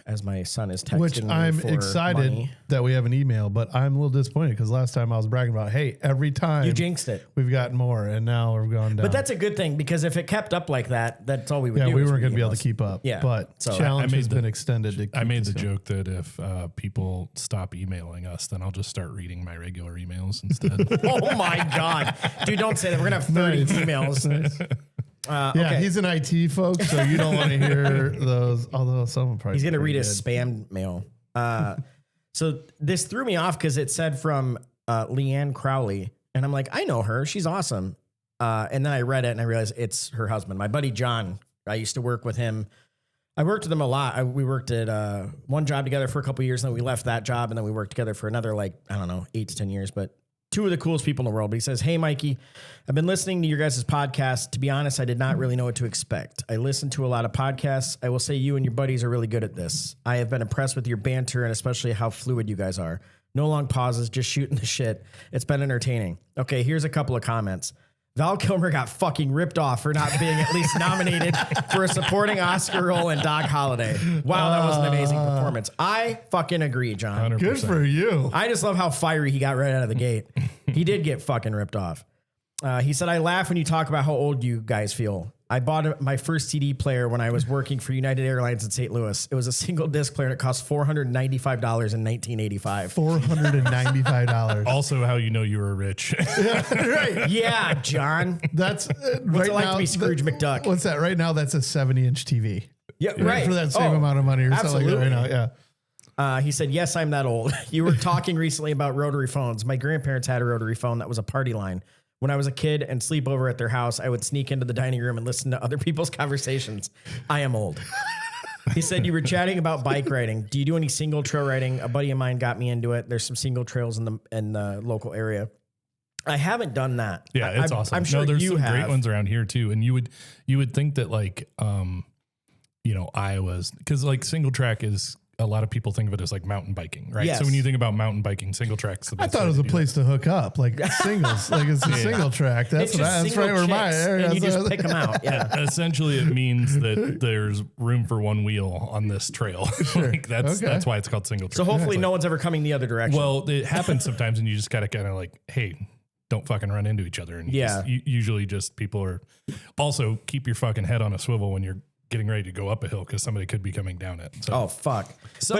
as my son is texting Which me I'm for excited money. that we have an email, but I'm a little disappointed because last time I was bragging about, hey, every time you jinxed it. We've gotten more, and now we've gone down. But that's a good thing because if it kept up like that, that's all we would do. Yeah, we weren't going to be able to keep up. Yeah. But so challenge has been extended. I made the joke that if people stop emailing us, then I'll just start reading my regular emails instead. Oh my God. Dude, don't say that. We're going to have 30 emails. Yeah, okay. he's an IT folks, so you don't want to hear those. Although someone probably he's going to read his spam mail. So this threw me off because it said from Leanne Crowley, and I'm like, I know her. She's awesome. And then I read it and I realized it's her husband, my buddy John. I used to work with him. I worked with him a lot. We worked at one job together for a couple of years, and then we left that job, and then we worked together for another 8 to 10 years. But two of the coolest people in the world. But he says, hey, Mikey, I've been listening to your guys' podcast. To be honest, I did not really know what to expect. I listen to a lot of podcasts. I will say you and your buddies are really good at this. I have been impressed with your banter and especially how fluid you guys are. No long pauses, just shooting the shit. It's been entertaining. Okay, here's a couple of comments. Val Kilmer got fucking ripped off for not being at least nominated for a supporting Oscar role in Dog Holiday. Wow, that was an amazing performance. I fucking agree, John. 100%. Good for you. I just love how fiery he got right out of the gate. He did get fucking ripped off. He said, I laugh when you talk about how old you guys feel. I bought my first CD player when I was working for United Airlines in St. Louis. It was a single disc player and it cost $495 in 1985. $495. Also, how you know you were rich. Right. Yeah, John. That's What's right it like now, to be Scrooge McDuck? What's that? Right now, that's a 70-inch TV. Yeah, right. For that same amount of money or something like that right now. Yeah. He said, yes, I'm that old. You were talking recently about rotary phones. My grandparents had a rotary phone that was a party line. When I was a kid and sleep over at their house, I would sneak into the dining room and listen to other people's conversations. I am old. He said, you were chatting about bike riding. Do you do any single trail riding? A buddy of mine got me into it. There's some single trails in the local area. I haven't done that. Yeah, it's awesome. I'm sure there's you some have. great ones around here too. And you would think that like, Iowa's, because like single track is, a lot of people think of it as like mountain biking, right? Yes. So when you think about mountain biking, single track's the I best thought it was a place to hook up, like singles, like it's a single track. That's It's right where my chicks, area and you is. just pick them out. Yeah. Essentially, it means that there's room for one wheel on this trail. Like that's why it's called single track. So hopefully no one's ever coming the other direction. Well, it happens sometimes, and you just gotta kind of like, hey, don't fucking run into each other. And usually just people are also keep your fucking head on a swivel when you're getting ready to go up a hill because somebody could be coming down it. So oh, fuck.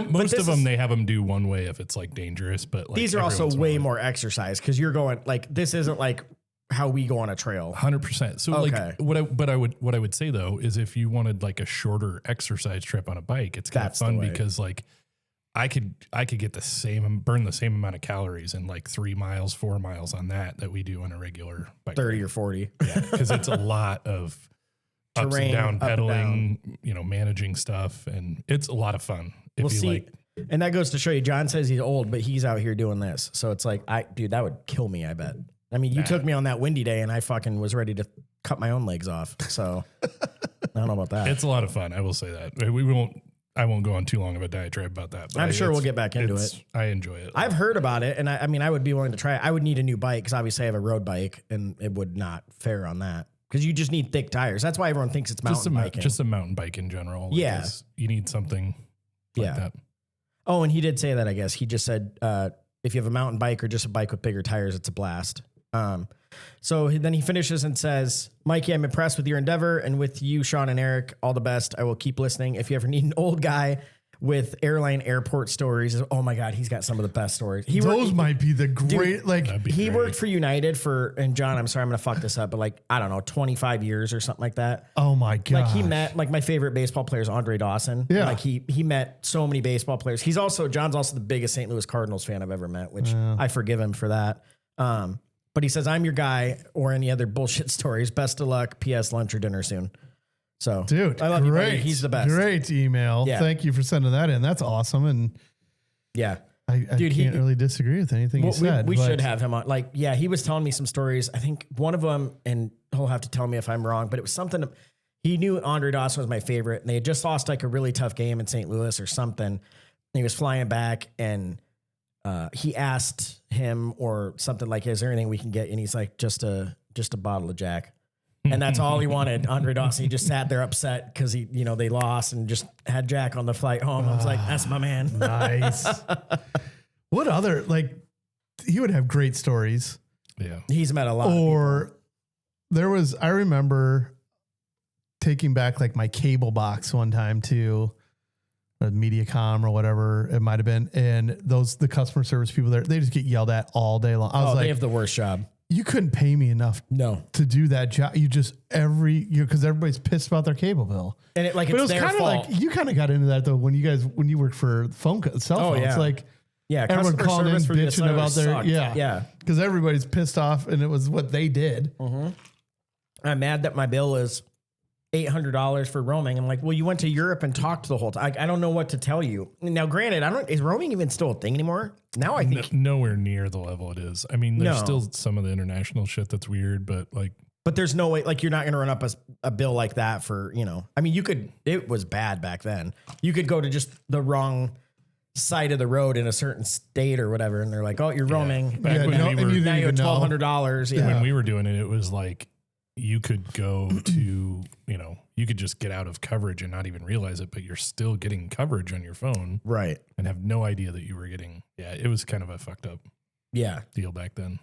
Most of them, they have them do one way if it's like dangerous, but like these are also way more exercise because you're going like, this isn't like how we go on a trail. 100%. So Okay. like what I would say though, is if you wanted like a shorter exercise trip on a bike, it's kind of fun because like I could get burn the same amount of calories in like 3 miles, 4 miles on that we do on a regular bike. 30 or 40. Yeah. Cause it's a lot of ups Terrain, and down up and pedaling, managing stuff. And it's a lot of fun. And that goes to show you, John says he's old, but he's out here doing this. So it's like, dude, that would kill me, I bet. I mean, you took me on that windy day and I fucking was ready to cut my own legs off. So I don't know about that. It's a lot of fun. I will say that. I won't go on too long of a diatribe about that. But I'm sure we'll get back into it. I enjoy it. I've heard about it. And I mean, I would be willing to try it. I would need a new bike because obviously I have a road bike and it would not fare on that. Because you just need thick tires. That's why everyone thinks it's mountain biking. Just a mountain bike in general. Yeah. You need something like that. Oh, and he did say that, I guess. He just said, if you have a mountain bike or just a bike with bigger tires, it's a blast. So then he finishes and says, Mikey, I'm impressed with your endeavor. And with you, Sean and Eric, all the best. I will keep listening. If you ever need an old guy with airport stories, oh my God, he's got some of the best stories. Might be the great, he worked for United and John, I'm sorry, I'm going to fuck this up, but like, I don't know, 25 years or something like that. Oh my God. Like he met, like my favorite baseball player is Andre Dawson. Yeah. Like he met so many baseball players. John's also the biggest St. Louis Cardinals fan I've ever met, which I forgive him for that. But he says, I'm your guy or any other bullshit stories. Best of luck. PS lunch or dinner soon. So, dude, I love you, buddy. He's the best. Great email. Yeah. Thank you for sending that in. That's awesome. And yeah, I can't really disagree with anything you said. We should have him on. Like, yeah, he was telling me some stories. I think one of them, and he'll have to tell me if I'm wrong, but it was something. He knew Andre Dawson was my favorite, and they had just lost like a really tough game in St. Louis or something. And he was flying back, and he asked him or something like, "Is there anything we can get?" And he's like, "Just a bottle of Jack." And that's all he wanted. Andre Dawson, he just sat there upset because they lost and just had Jack on the flight home. I was like, that's my man. Nice. What other, he would have great stories. Yeah. He's met a lot. Or I remember taking back my cable box one time to a MediaCom or whatever it might've been. And the customer service people there, they just get yelled at all day long. I was they have the worst job. You couldn't pay me enough to do that job. You just because everybody's pissed about their cable bill. And it was their fault. You kind of got into that though when you worked for cell phones. Everyone calling in bitching about their because everybody's pissed off and it was what they did. Mm-hmm. I'm mad that my bill is $800 for roaming. I'm like, well, you went to Europe and talked the whole time. I don't know what to tell you. Now, granted, is roaming even still a thing anymore? Now I think nowhere near the level it is. I mean, there's still some of the international shit that's weird, but there's no way, you're not going to run up a bill like that for, I mean, it was bad back then. You could go to just the wrong side of the road in a certain state or whatever. And they're like, oh, you're roaming. Back when we were, Now you have $1,200. Yeah. When we were doing it, it was like you could go to, you could just get out of coverage and not even realize it, but you're still getting coverage on your phone. Right. And have no idea that you were getting, it was kind of a fucked up deal back then.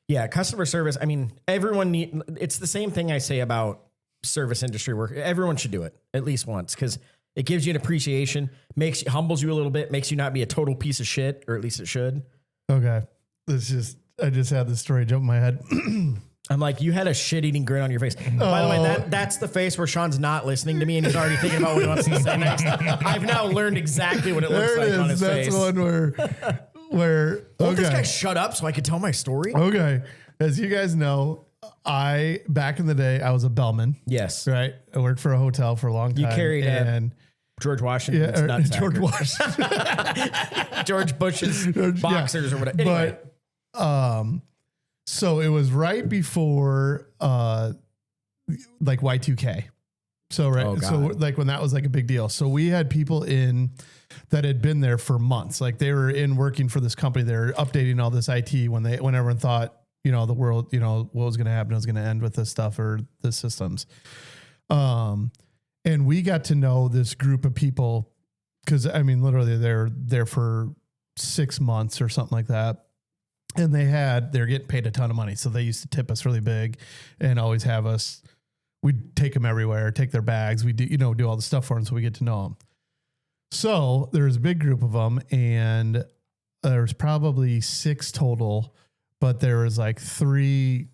Yeah. Customer service. I mean, it's the same thing I say about service industry work. Everyone should do it at least once because it gives you an appreciation, humbles you a little bit, makes you not be a total piece of shit, or at least it should. Okay. I just had this story jump in my head. I'm like, you had a shit-eating grin on your face. By the way, that's the face where Sean's not listening to me and he's already thinking about what he wants to say next. I've now learned exactly what it looks like on his face. That's one where Won't this guy shut up so I could tell my story? Okay. As you guys know, back in the day, I was a bellman. Yes. Right? I worked for a hotel for a long time. You carried George Washington's nutsacker. George Washington. George Bush's boxers or whatever. Anyway. But, so it was right before, like Y2K. So, right. So like when that was like a big deal. So we had people in that had been there for months. Like they were in working for this company. They're updating all this IT when everyone thought, the world, what was going to happen was going to end with this stuff or the systems. And we got to know this group of people because, I mean, literally they're there for 6 months or something like that. And they're getting paid a ton of money. So they used to tip us really big and always have us, we'd take them everywhere, take their bags. We do all the stuff for them. So we get to know them. So there was a big group of them and there's probably 6 total, but there was like three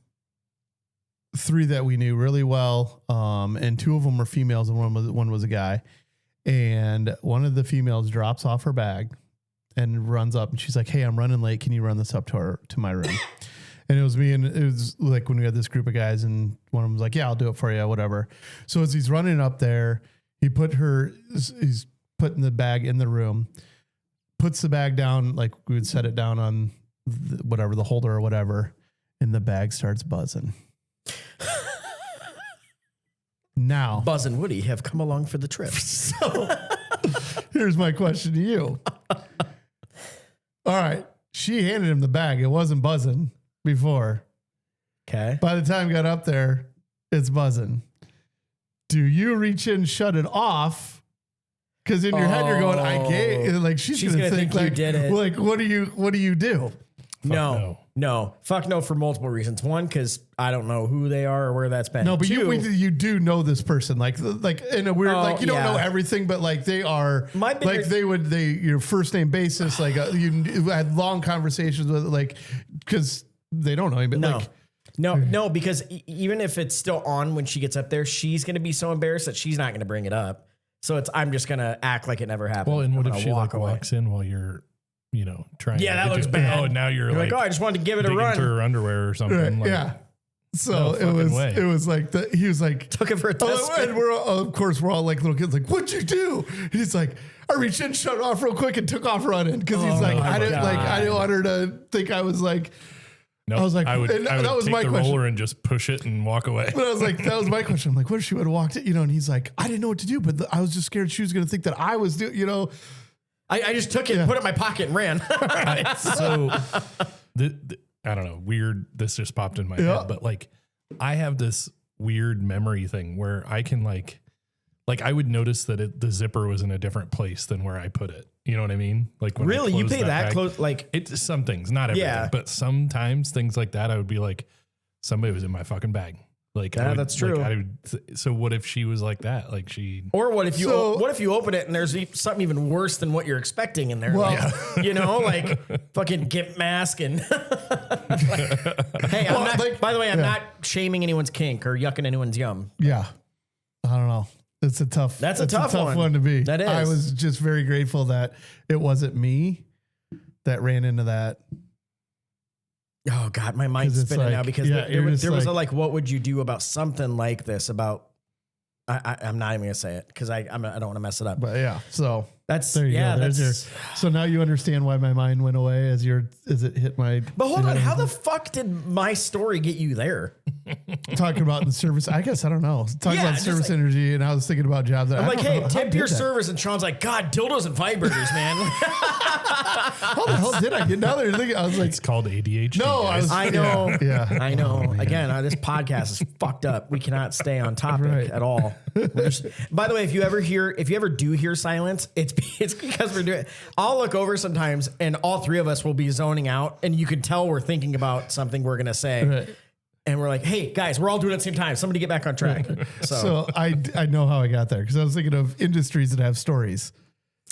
that we knew really well. And 2 of them were females and one was a guy. And one of the females drops off her bag and runs up and she's like, hey, I'm running late. Can you run this up to my room? And it was me. And it was like when we had this group of guys and one of them was like, yeah, I'll do it for you. Whatever. So as he's running up there, he's putting the bag in the room, puts the bag down. Like we would set it down on the holder or whatever. And the bag starts buzzing. Now, Buzz and Woody have come along for the trip. So here's my question to you. All right. She handed him the bag. It wasn't buzzing before. Okay. By the time it got up there, it's buzzing. Do you reach in and shut it off? Because in your head you're going, I gave, like she's gonna think like, you did it. Like, what do you do? No. Fuck no for multiple reasons. One, because I don't know who they are or where that's been. No, but 2, you do know this person, like in a weird, like you don't know everything, but like they are, your first name basis, like you had long conversations with, like, because they don't know you, but no, because even if it's still on when she gets up there, she's going to be so embarrassed that she's not going to bring it up. So I'm just going to act like it never happened. Well, and what if she walks in while you're, trying? Yeah, that looks bad. Oh, now you're like, I just wanted to give it a run. To her underwear or something. Right, like, yeah. So it was like he was like, took it for a test. And we're all like little kids, like, what'd you do? And he's like, I reached in, shut it off real quick, and took off running because he's like, I didn't want her to think I was like. Nope. I was like, I would that was take my the question. roller and just push it and walk away. But I was like, that was my question. I'm like, what if she would have walked it, and he's like, I didn't know what to do, but I was just scared she was going to think that I was doing, I just took it, put it in my pocket and ran. So I don't know, weird. This just popped in my head, but like I have this weird memory thing where I can like I would notice that the zipper was in a different place than where I put it. You know what I mean? Like when really, you pay that close? Like it's some things, not everything, but sometimes things like that, I would be like, somebody was in my fucking bag. Like that's true. So what if she was like that? Like or what if you open it and there's something even worse than what you're expecting in there? Well, like fucking gimp mask and. Hey, by the way, I'm not shaming anyone's kink or yucking anyone's yum. Yeah, I don't know. That's a tough one to be. That is. I was just very grateful that it wasn't me that ran into that. Oh God, my mind's spinning now because there was a what would you do about something like this? I'm not even gonna say it because I don't want to mess it up. But yeah, so That's There you go. There's your, so now you understand why my mind went away as it hit my. But hold on, how the fuck did my story get you there? Talking about the service, I guess I don't know. Talking about service energy, and I was thinking about jobs. I'm like, hey, tip your service, and Sean's like, God, dildos and vibrators, man. How the hell did I get down there? I was like, it's called ADHD. No, I know. Yeah, I know. Again, this podcast is fucked up. We cannot stay on topic at all. By the way, if you ever do hear silence, it's because we're doing. I'll look over sometimes, and all three of us will be zoning out, and you can tell we're thinking about something we're gonna say. Right. And we're like, hey, guys, we're all doing it at the same time. Somebody get back on track. So I know how I got there because I was thinking of industries that have stories.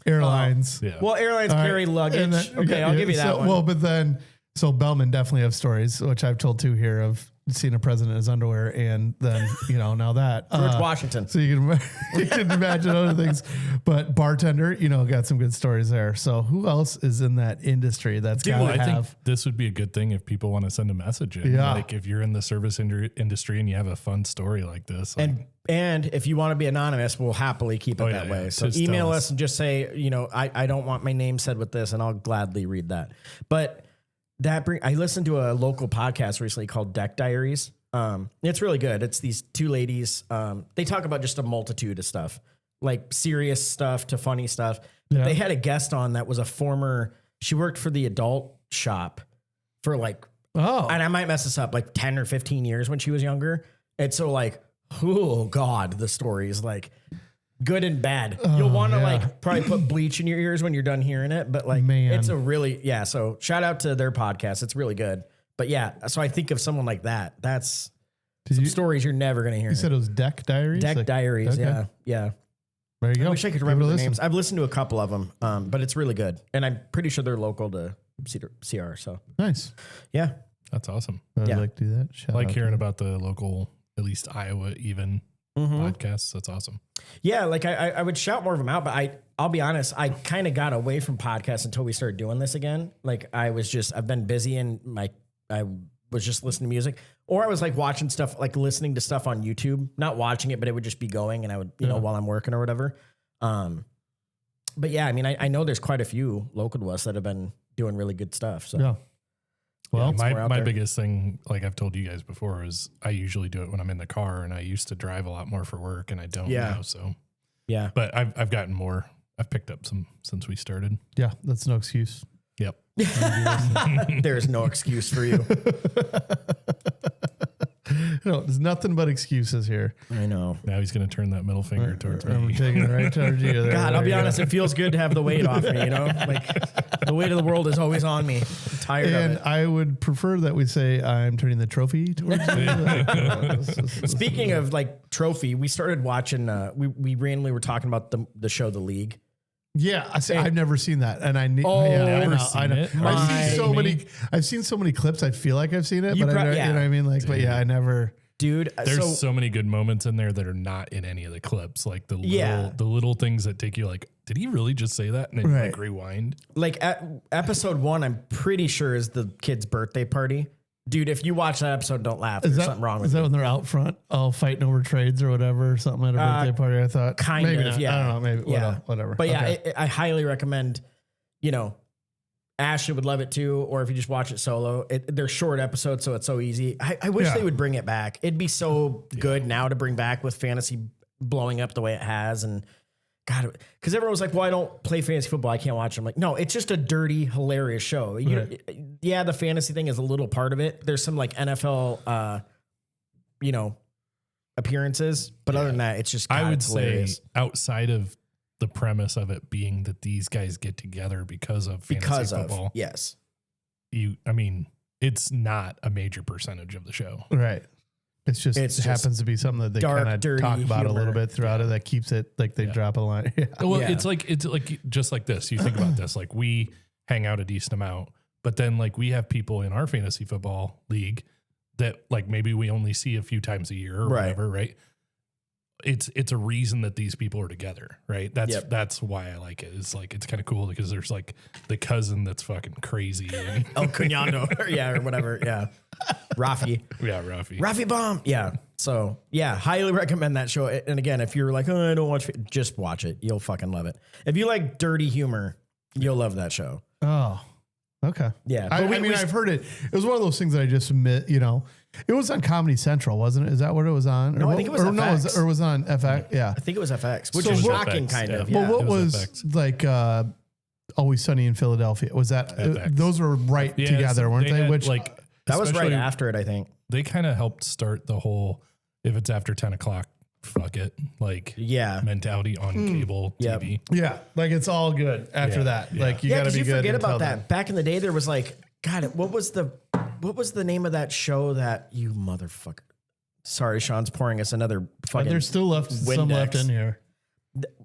Airlines. Yeah. Well, airlines carry luggage. Then, I'll give you that one. Well, but then, so Bellman definitely have stories, which I've told too here of seeing a president in his underwear, and then, now that. George Washington. So you can imagine other things. But bartender, got some good stories there. So who else is in that industry that's got to have? I think this would be a good thing if people want to send a message in. Yeah. Like if you're in the service industry and you have a fun story like this. Like, and if you want to be anonymous, we'll happily keep it that way. So email us and just say, I don't want my name said with this, and I'll gladly read that. But I listened to a local podcast recently called Deck Diaries. It's really good. It's these two ladies. They talk about just a multitude of stuff, like serious stuff to funny stuff. Yeah. They had a guest on that was she worked for the adult shop for and I might mess this up, like 10 or 15 years when she was younger. And so oh God, the story is good and bad. You'll want to probably put bleach in your ears when you're done hearing it, but it's a really, so shout out to their podcast. It's really good. But so I think of someone like that. That's stories you're never going to hear. You said it was Deck Diaries? Deck Diaries. Okay. Yeah. There you go. I wish I could remember the names. I've listened to a couple of them, but it's really good. And I'm pretty sure they're local to CR. So nice. Yeah. That's awesome. I'd like to do that. I like hearing about the local, at least Iowa even podcasts. That's awesome. Yeah, I would shout more of them out, but I'll be honest, I kind of got away from podcasts until we started doing this again. I've been busy and I was just listening to music, or I was watching stuff, listening to stuff on YouTube, not watching it, but it would just be going, and I would, while I'm working or whatever. But yeah, I mean, I know there's quite a few local to us that have been doing really good stuff. So yeah. Well, my biggest thing, like I've told you guys before, is I usually do it when I'm in the car, and I used to drive a lot more for work, and I don't now. So yeah, but I've gotten more. I've picked up some since we started. Yeah, that's no excuse. Yep. There's no excuse for you. No, there's nothing but excuses here. I know. Now he's going to turn that middle finger towards me. I'm taking it right towards you. There, God, I'll be honest. It feels good to have the weight off me, the weight of the world is always on me. I'm tired of it. And I would prefer that we say I'm turning the trophy towards you. Speaking of trophy, we started watching, we randomly were talking about the show, The League. Yeah, I've never seen that, and I know. I've seen so many clips. I feel like I've seen it, but you know what I mean. But I never. Dude, there's so many good moments in there that are not in any of the clips. Like the little things that take you did he really just say that? And then you rewind. Episode 1, I'm pretty sure is the kid's birthday party. Dude, if you watch that episode, don't laugh. There's something wrong with it. Is that when they're out front, all fighting over trades or whatever, or something at a birthday party? I thought kind of, yeah. I don't know, maybe, whatever. But I highly recommend. Ashley would love it too, or if you just watch it solo. They're short episodes, so it's so easy. I wish they would bring it back. It'd be so good now to bring back with fantasy blowing up the way it has, and God, because everyone was like, well, I don't play fantasy football, I can't watch it. I'm like, no, it's just a dirty, hilarious show. Yeah, the fantasy thing is a little part of it. There's some NFL, appearances, but other than that, it's just, I would hilarious. Say outside of the premise of it being that these guys get together because of fantasy football. Yes. It's not a major percentage of the show. Right. It happens to be something that they kind of talk about a little bit throughout it that keeps it they drop a line. Yeah. Well, it's like just like this. You think about this, we hang out a decent amount, but then we have people in our fantasy football league that maybe we only see a few times a year or whatever, right? it's a reason that these people are together, right? That's why I like it. It's like, it's kind of cool because there's like the cousin that's fucking crazy. And El Cuñado, or whatever. Yeah. Rafi. Yeah, Rafi. Rafi Bomb. Yeah. So, yeah, highly recommend that show. And again, if you're like, oh, I don't watch, just watch it. You'll fucking love it. If you like dirty humor, you'll love that show. Oh, okay. Yeah. I mean, I've heard it. It was one of those things that I just admit, it was on Comedy Central, wasn't it? Is that what it was on? No, I think it was FX. Or it was on FX. Yeah. I think it was FX, which So is what- shocking, FX, kind of. yeah. Yeah. Well, what was FX. like Always Sunny in Philadelphia? Was that FX. those were right together, weren't they? had, Which like that was right especially- after it, I think. They kind of helped start the whole, if it's after 10 o'clock, fuck it, like Yeah. mentality on cable Yep. TV. yeah, like it's all good after Yeah, that. yeah. Like you Yeah, got to because be you good. forget about until that. then. Back in the day, there was like, God, what was the name of that show that you motherfucker? Sorry, Sean's pouring us another fucking. There's still some left Windex. in here.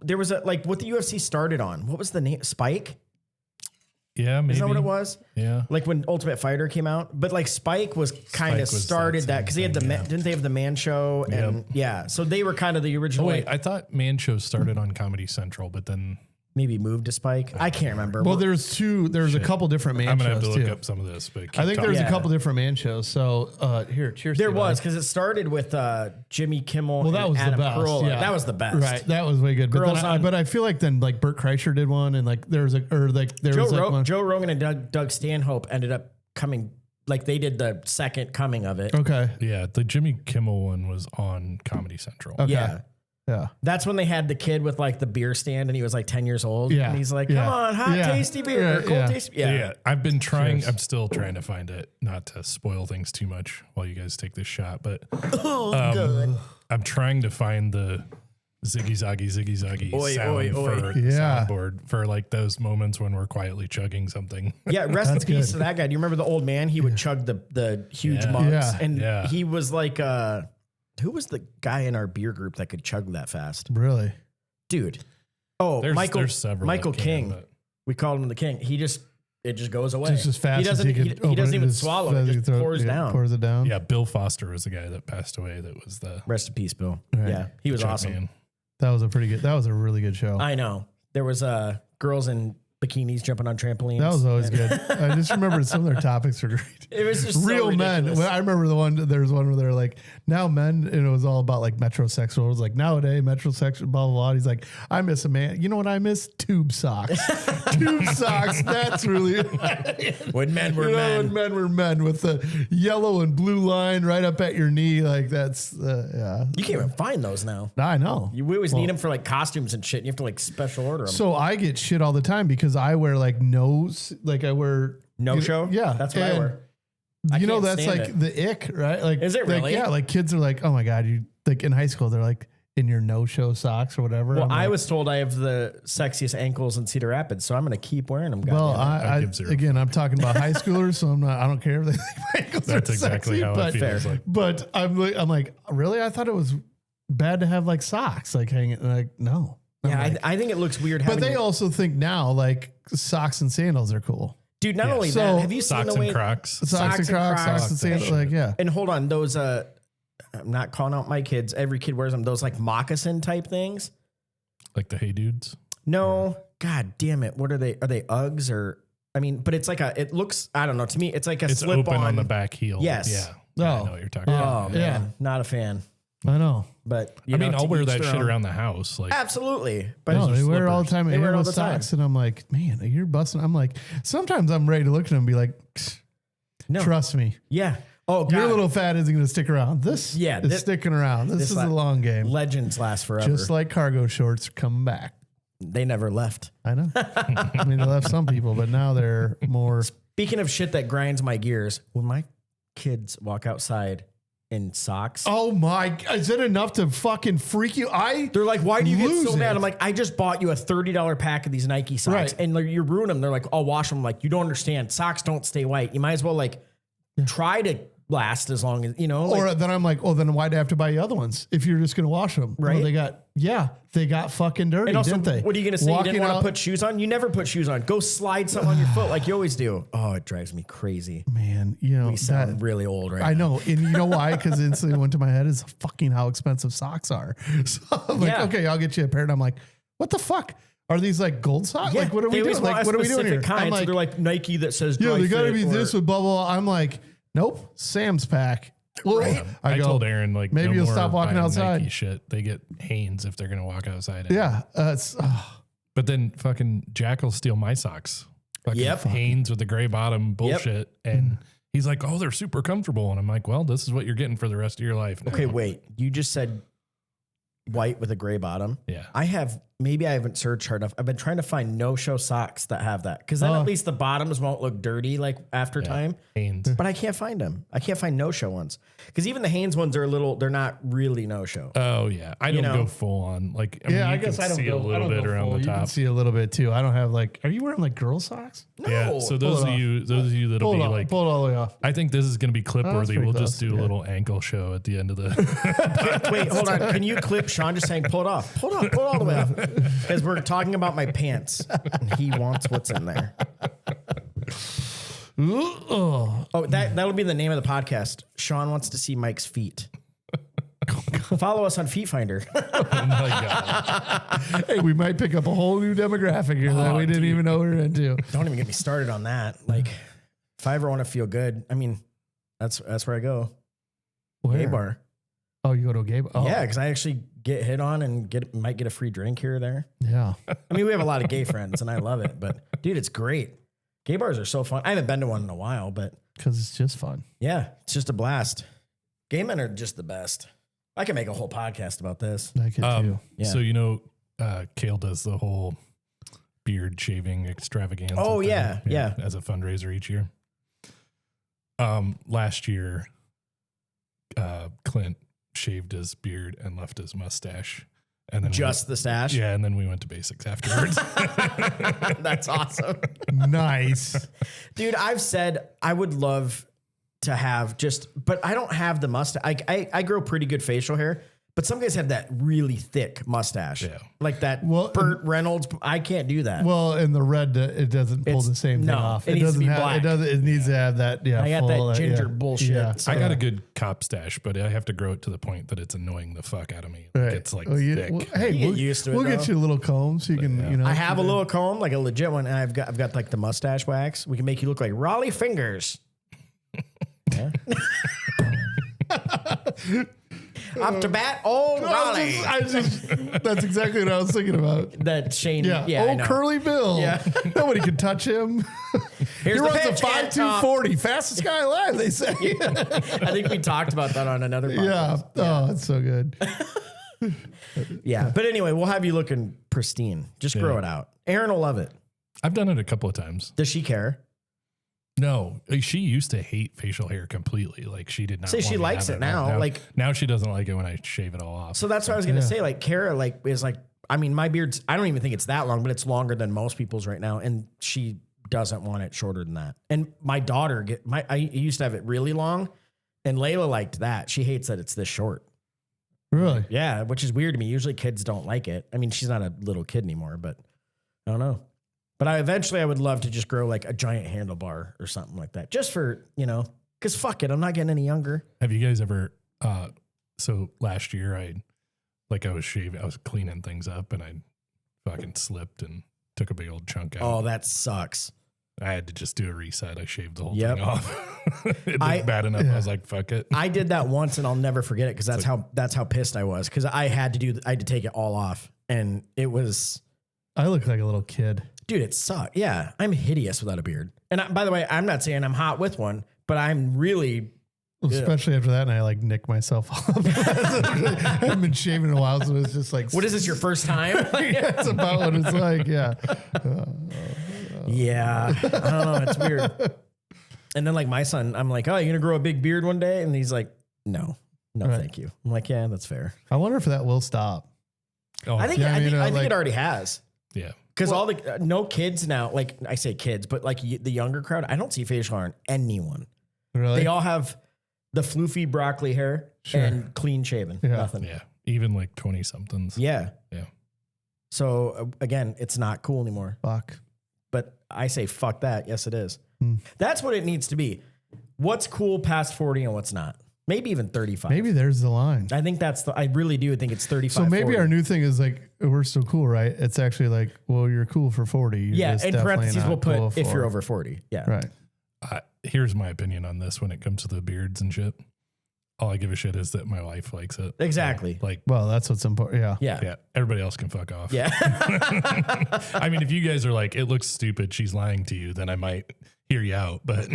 There was what the UFC started on. What was the name? Spike? Yeah, maybe. Is that what it was? Yeah. Like when Ultimate Fighter came out, but like Spike was kind of Spike was started that that same because they had thing, yeah. didn't they have the Man Show and yeah, so they were kind of the Oh original. wait, I thought Man Show started on Comedy Central, but then maybe moved to Spike. I can't remember. Well, there's a couple different man I'm gonna have shows to look too. up some of this. But I think there's Yeah. a couple different man shows. So here, cheers. there to was that. because it started with Jimmy Kimmel. Well, that and was Adam the best. Carolla. Yeah. That was the best. Right, that was way good. But, Girls on- but I feel like then like Bert Kreischer did one, and like there was was like one. Joe Rogan and Doug Stanhope ended up coming. Like they did the second coming of it. Okay, yeah, the Jimmy Kimmel one was on Comedy Central. okay, Yeah. yeah. That's when they had the kid with like the beer stand and he was like 10 years old. Yeah. And he's like, Yeah. come on, hot, Yeah. tasty beer, Yeah. or cold, Yeah. tasty. Yeah. I've been trying. Cheers. I'm still trying to find it, not to spoil things too much while you guys take this shot, but Oh, good. I'm trying to find the ziggy zaggy Oi, sound oi, oi. for Yeah. soundboard for like those moments when we're quietly chugging something. Yeah, rest in That's peace good. to that guy. Do you remember the old man? He would chug the huge Yeah. mugs. Yeah. And Yeah. he was like, who was the guy in our beer group that could chug that fast? Really? Dude. Oh, There's several Michael that can, King. but- We called him the King. It just goes away. Just as fast he doesn't, as he he, could. he open doesn't it even as swallow fast it. as Just he throw- pours down. Pours it down. Yeah, Bill Foster was the guy that passed away. That was the Rest in peace, Bill. Right. Yeah, he was Chuck awesome. man. That was a really good show. I know. There was girls in bikinis jumping on trampolines. That was always good. I just remember some of their topics were great. It was just Real so men. ridiculous. Well, I remember there was one where they're like, now men, and it was all about like metrosexual. It was like nowadays metrosexual, blah, blah, blah. He's like, I miss a man. You know what I miss? Tube socks. Tube socks. That's really when men were you know, men. when men were men with the yellow and blue line right up at your knee. Like that's yeah. You can't even find those now. I know. We always need them for like costumes and shit. And you have to like special order them. So I get shit all the time because I wear like I wear No show? Yeah, That's what I and wear. I You know, can't that's stand like it. the ick, right? Like, Is it like, really? yeah, like kids are like, oh my god, you like in high school they're like in your no show socks or whatever. Well, I'm I like, was told I have the sexiest ankles in Cedar Rapids, so I'm going to keep wearing them. well, goddamn it. I I give zero. again, I'm talking about high schoolers, so I don't care if they think my ankles That's are exactly sexy, how but, it feels like. But I'm like, really? I thought it was bad to have like socks like hanging. Like, no. I'm yeah, like- I think it looks weird. but Having they also think now like socks and sandals are cool. dude. Not Yeah. only So- that, have you seen Socks the way? and Crocs. Socks and Crocs, socks and sandals. shit. Like, yeah. And hold on, those. I'm not calling out my kids. Every kid wears them. Those like moccasin type things. Like the Hey Dudes. No, god damn it. What are they? Are they Uggs or? I mean, but it's like it looks. I don't know. To me, it's like a It's slip open on the back heel. Yes. Yeah. I Oh. know what you're talking Oh about. man, Yeah. not a fan. I know. But I mean, to I'll wear each that their shit own. around the house. Like, Absolutely, but No, Those they are wear it all the slippers. time. They wear it all with the time. socks, and I'm like, man, you're busting. I'm like, sometimes I'm ready to look at them and be like, no, trust me, yeah. Oh, God. your little fat isn't going to stick around. This Yeah, is sticking around. This is la- a long game. Legends last forever. Just like cargo shorts are coming back. They never left. I know. I mean, they left some people, but now they're more. Speaking of shit that grinds my gears, when my kids walk outside in socks, Oh my! Is it enough to fucking freak you? they're like, "Why do you get lose so mad?" it. I'm like, "I just bought you a $30 pack of these Nike socks, Right. and like, you ruin them." They're like, "I'll wash them." I'm like, you don't understand. Socks don't stay white. You might as well like try to last as long as, Or then I'm like, oh, then why'd I have to buy you other ones if you're just going to wash them? Right. Well, they got fucking dirty, and also, didn't they? what are you going to say? Walking You didn't want out- to put shoes on? You never put shoes on. Go slide something on your foot like you always do. Oh, it drives me crazy. Man, We sound really old right I now. know. And you know why? Because instantly went to my head is fucking how expensive socks are. So I'm like, okay, I'll get you a pair. And I'm like, what the fuck? Are these like gold socks? Yeah, Like, what are we they always doing? want Like, a what are we doing here? specific kind, I'm so like, they're like Nike that says yeah, dry they got to fit be or- this with bubble. I'm like, nope, Sam's pack. Right. I told Aaron like maybe no you'll more stop walking buying outside. Nike shit. They get Hanes if they're gonna walk outside. Yeah. But then fucking Jack will steal my socks. Fucking Yep. Hanes with the gray bottom bullshit. And he's like, oh, they're super comfortable. And I'm like, well, this is what you're getting for the rest of your life. Okay, wait. You just said white with a gray bottom. Yeah. Maybe I haven't searched hard enough. I've been trying to find no-show socks that have that. Because then at least the bottoms won't look dirty like after time. Hanes. But I can't find them. I can't find no-show ones. Because even the Hanes ones are they're not really no-show. Oh yeah. I don't go full on. Like, I you guess can I don't see go a little bit around full. the You can top. see a little bit too. I don't have like, are you wearing like girl socks? Yeah. So those of you that'll be like, pull it all the way off. I think this is going to be clip worthy. pretty We'll just close. do a little ankle show at the end of the. Wait, hold on. Can you clip Sean just saying pull it off? Pull it off. Pull it all the way off. Because we're talking about my pants. And he wants what's in there. Oh, That'll be the name of the podcast. Sean wants to see Mike's feet. Follow us on Feet Finder. Oh my god. hey, we might pick up a whole new demographic here that we didn't even know we were into. Don't even get me started on that. Like, if I ever want to feel good, I mean, that's where I go. Where? Gay bar. Oh, you go to a gay bar? Oh, Yeah, because I actually get hit on and might get a free drink here or there. yeah. I mean, we have a lot of gay friends and I love it, but dude, it's great. Gay bars are so fun. I haven't been to one in a while, but Because it's just fun. yeah, it's just a blast. Gay men are just the best. I can make a whole podcast about this. I could too. Yeah. So Kale does the whole beard shaving extravaganza. Oh, thing, yeah. as a fundraiser each year. Last year, Clint shaved his beard and left his mustache, and then Just the stash? yeah, and then we went to basics afterwards. That's awesome. Nice. Dude, I've said I would love to have but I don't have the mustache. I grow pretty good facial hair, but some guys have that really thick mustache. Yeah. Like that Well, Burt Reynolds. I can't do that. Well, in the red, it doesn't pull It's- the same thing no, off. it needs to doesn't be have. black. It doesn't. It needs to have that. Yeah, I got full, that ginger yeah. bullshit. Yeah. So I got a good cop stash, but I have to grow it to the point that it's annoying the fuck out of me. Right. It's like Well, thick. hey, You get we'll, used to it, we'll get though. you a little comb so you can, you know. I have a little comb, like a legit one, and I've got like the mustache wax. We can make you look like Raleigh Fingers. Yeah. Up to bat, old Raleigh. That's exactly what I was thinking about. That Shane. Yeah. Yeah. I Oh, know. Curly Bill. Yeah. Nobody can touch him. Here's He the runs a pitch, Ant 5.240, fastest guy alive, they say. I think we talked about that on another podcast. Yeah. Oh, it's so good. Yeah. But anyway, we'll have you looking pristine. Just grow it out. Aaron will love it. I've done it a couple of times. Does she care? No, she used to hate facial hair completely. Like she did not. Say want she to likes have it now, like- now she doesn't like it when I shave it all off. So that's what I was gonna say. Like Kara, like is like. I mean, my beard's. I don't even think it's that long, but it's longer than most people's right now, and she doesn't want it shorter than that. And my daughter I used to have it really long, and Layla liked that. She hates that it's this short. Really? Yeah, which is weird to me. Usually kids don't like it. I mean, she's not a little kid anymore, but I don't know. But I would love to just grow like a giant handlebar or something like that. Just for, because fuck it, I'm not getting any younger. Have you guys ever, so last year I was cleaning things up and I fucking slipped and took a big old chunk out. Oh, that sucks. I had to just do a reset. I shaved the whole Yep. thing off. It looked bad enough. I was like, fuck it. I did that once and I'll never forget it because that's how pissed I was because I had to take it all off and it was. I look like a little kid. Dude, it sucked. Yeah, I'm hideous without a beard. And by the way, I'm not saying I'm hot with one, but I'm really. Especially after that, and I like nick myself up. I haven't been shaving in a while, so it's just like. What is this, your first time? That's about what it's like. Yeah. Yeah. I don't know. It's weird. And then like my son, I'm like, oh, you're going to grow a big beard one day? And he's like, no, Right. thank you. I'm like, yeah, that's fair. I wonder if that will stop. Oh, I think, Yeah, I think like- it already has. yeah. Because all the, no kids now, like I say kids, but like the younger crowd, I don't see facial hair on anyone. Really? They all have the floofy broccoli hair and clean shaven. Yeah. Nothing. Yeah. Even like 20 somethings. Yeah. Yeah. So again, it's not cool anymore. Fuck. But I say, fuck that. Yes, it is. That's what it needs to be. What's cool past 40 and what's not? Maybe even 35. Maybe there's the line. I think I really do think it's 35. So maybe 40. our new thing is like, we're still cool, right? It's actually like, well, you're cool for 40. You're Yeah. just In definitely parentheses, not we'll put cool if for- you're over 40. Yeah. Right. Here's my opinion on this when it comes to the beards and shit. All I give a shit is that my wife likes it. Exactly. Like, Well, that's what's important. Yeah. Yeah. yeah, everybody else can fuck off. Yeah. I mean, if you guys are like, it looks stupid, she's lying to you, then I might hear you out. But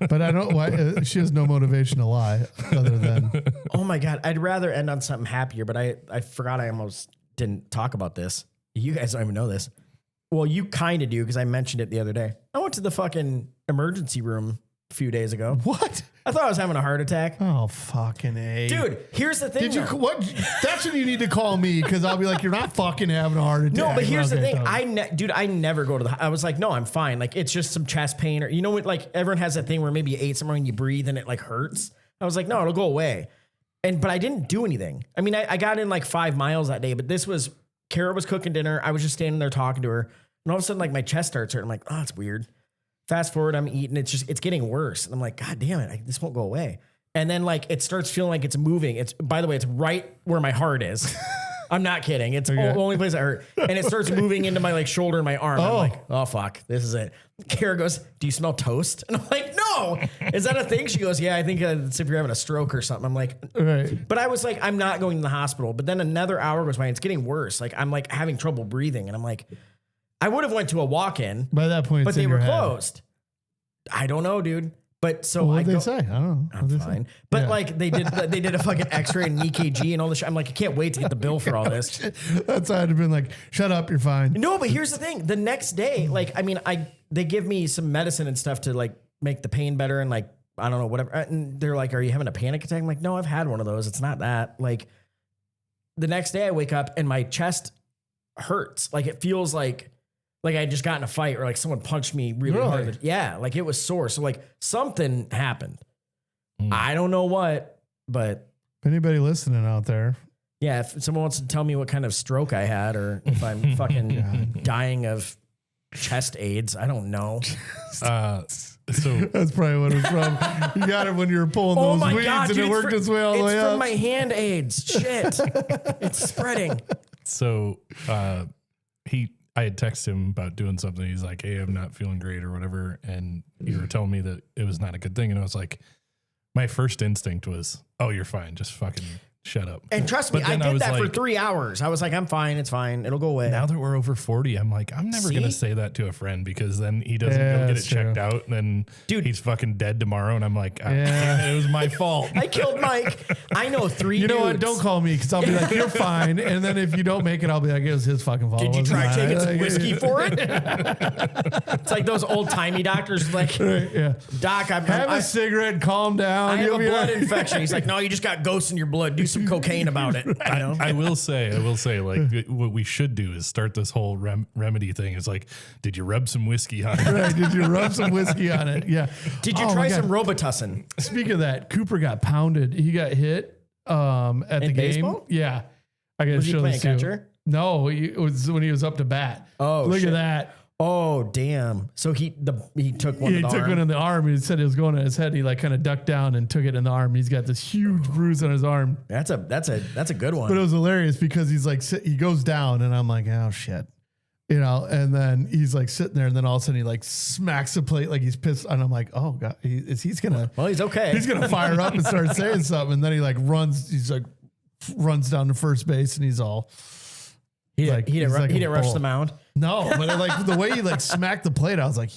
But I don't, why, she has no motivation to lie other than, Oh my God. I'd rather end on something happier, but I forgot I almost didn't talk about this. You guys don't even know this. Well, you kind of do because I mentioned it the other day. I went to the fucking emergency room a few days ago. what? I thought I was having a heart attack. Oh, fucking A. Dude, here's the thing. Did you, though. what? That's when you need to call me because I'll be like, you're not fucking having a heart attack. No, but here's the Okay, thing. done. I never go to the. I was like, no, I'm fine. Like it's just some chest pain, or you know what? Like everyone has that thing where maybe you ate somewhere and you breathe and it like hurts. I was like, no, it'll go away. But I didn't do anything. I mean, I got in like 5 miles that day, but this was Kara was cooking dinner. I was just standing there talking to her, and all of a sudden, like my chest starts hurting. I'm like, oh, it's weird. Fast forward, I'm eating. It's getting worse, and I'm like, God damn it, this won't go away. And then like it starts feeling like it's moving. It's by the way, it's right where my heart is. I'm not kidding. It's the only place I hurt. And it starts moving into my like shoulder and my arm. I'm like, oh fuck, this is it. Kara goes, do you smell toast? And I'm like, no. Is that a thing? She goes, yeah, I think it's if you're having a stroke or something. I'm like, Right. but I was like, I'm not going to the hospital. But then another hour goes by and it's getting worse. Like I'm like having trouble breathing. And I'm like, I would have went to a walk-in, By that point, but it's they in were your head. closed. I don't know, dude. But so What I did go, they say? I don't know. I'm What'd they say? fine. But Yeah. like they did a fucking x-ray and EKG and all this shit. I'm like, I can't wait to get the bill for all this. That's how I'd have been like, shut up, you're fine. No, but here's the thing. The next day, like, I mean, they give me some medicine and stuff to like make the pain better and like, I don't know, whatever. And they're like, are you having a panic attack? I'm like, no, I've had one of those. It's not that. Like the next day I wake up and my chest hurts. Like it feels like I just got in a fight or like someone punched me really hard. Yeah. Like it was sore. So like something happened. I don't know what, but If anybody listening out there, yeah, if someone wants to tell me what kind of stroke I had or if I'm fucking dying of chest AIDS, I don't know. So that's probably what it's from. You got it when you were pulling Oh those my weeds God, and dude, it worked its way all the way It's from up. my hand AIDS. Shit. It's spreading. I had texted him about doing something. He's like, hey, I'm not feeling great or whatever. And you were telling me that it was not a good thing. And I was like, my first instinct was, oh, you're fine. Just fucking shut up. And trust me, But I then did was that for like- 3 hours. I was like, I'm fine. It's fine. It'll go away. Now that we're over 40, I'm like, I'm never going to See? say that to a friend because then he doesn't Yeah, go get it that's checked true. out. And then Dude. he's fucking dead tomorrow. And I'm like, ah, Yeah. it was my fault. I killed Mike. I know 3 You know dudes. what? Don't call me because I'll be like, you're fine. And then if you don't make it, I'll be like, it was his fucking fault. Did you It wasn't try mine. taking some Like, whiskey for it? It's like those old timey doctors like, Yeah. Doc, Have a cigarette, calm down. I have You'll a be blood all right." infection. He's like, no, you just got ghosts in your blood. Do some cocaine about it. You know? I will say, like, what we should do is start this whole remedy thing. Is like, did you rub some whiskey on it? Right, did you rub some whiskey on it? Yeah. Did you Oh, try my God. some Robitussin? Speaking of that, Cooper got pounded. He got hit at the game. baseball? Yeah. I got to Was he show playing this to you. catcher? No, it was when he was up to bat. Oh, Look shit. at that. Oh, damn. So he took one He to the took arm. one in the arm. He said it was going in his head. He like kind of ducked down and took it in the arm. He's got this huge bruise on his arm. That's a good one. But it was hilarious because he's like, he goes down and I'm like, oh shit. You know, and then he's like sitting there and then all of a sudden he like smacks the plate like he's pissed. And I'm like, oh God, he's going to, Well, he's okay. he's going to fire up and start saying something. And then he like runs down to first base and he's all, he like- didn't he's like a rush bull. the mound. no, but like the way he like smacked the plate, I was like,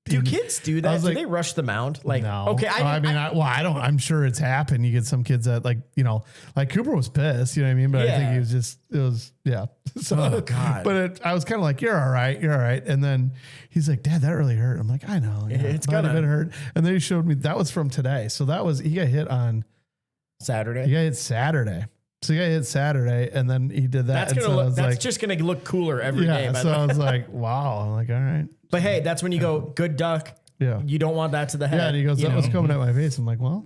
Do kids do I that? was Do like, they rush the mound? Like, no. okay, I mean, I don't. I'm sure it's happened. You get some kids that like, you know, like Cooper was pissed. You know what I mean? But I think Yeah. he was just. It was yeah. So, Oh, God. But I was kind of like, you're all right. You're all right. And then he's like, Dad, that really hurt. I'm like, I know. Yeah, It's might have gonna. been hurt. And then he showed me that was from today. So that was he got hit on. Saturday. He got hit Saturday. So he got hit Saturday, and then he did that. That's and gonna so I look. was That's like, just gonna look cooler every day. yeah. by So the I way. was like, wow. I'm like, all right. But hey, that's when you go good duck. Yeah. You don't want that to the head. Yeah. And he goes, you that know? was coming at my face. I'm like, well,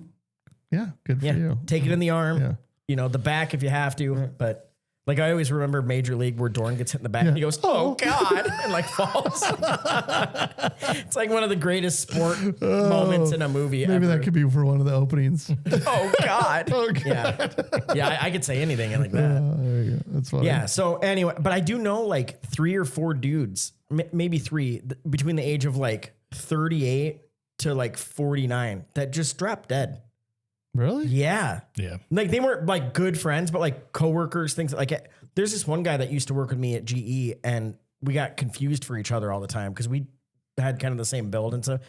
Yeah, good for you. Take it in the arm. Yeah. You know, the back if you have to. But like I always remember Major League where Dorn gets hit in the back and he goes, "Oh God," and like falls. It's like one of the greatest sport moments in a movie. Maybe ever. that could be for one of the openings. Oh God. Oh, God. Yeah. I could say anything like that. There you go. That's funny. Yeah. So anyway, but I do know like 3 or 4 dudes, maybe 3, between the age of like 38 to like 49 that just dropped dead. Really? Yeah. Yeah. Like they weren't like good friends, but like coworkers, things like there's this one guy that used to work with me at GE and we got confused for each other all the time because we had kind of the same build. And so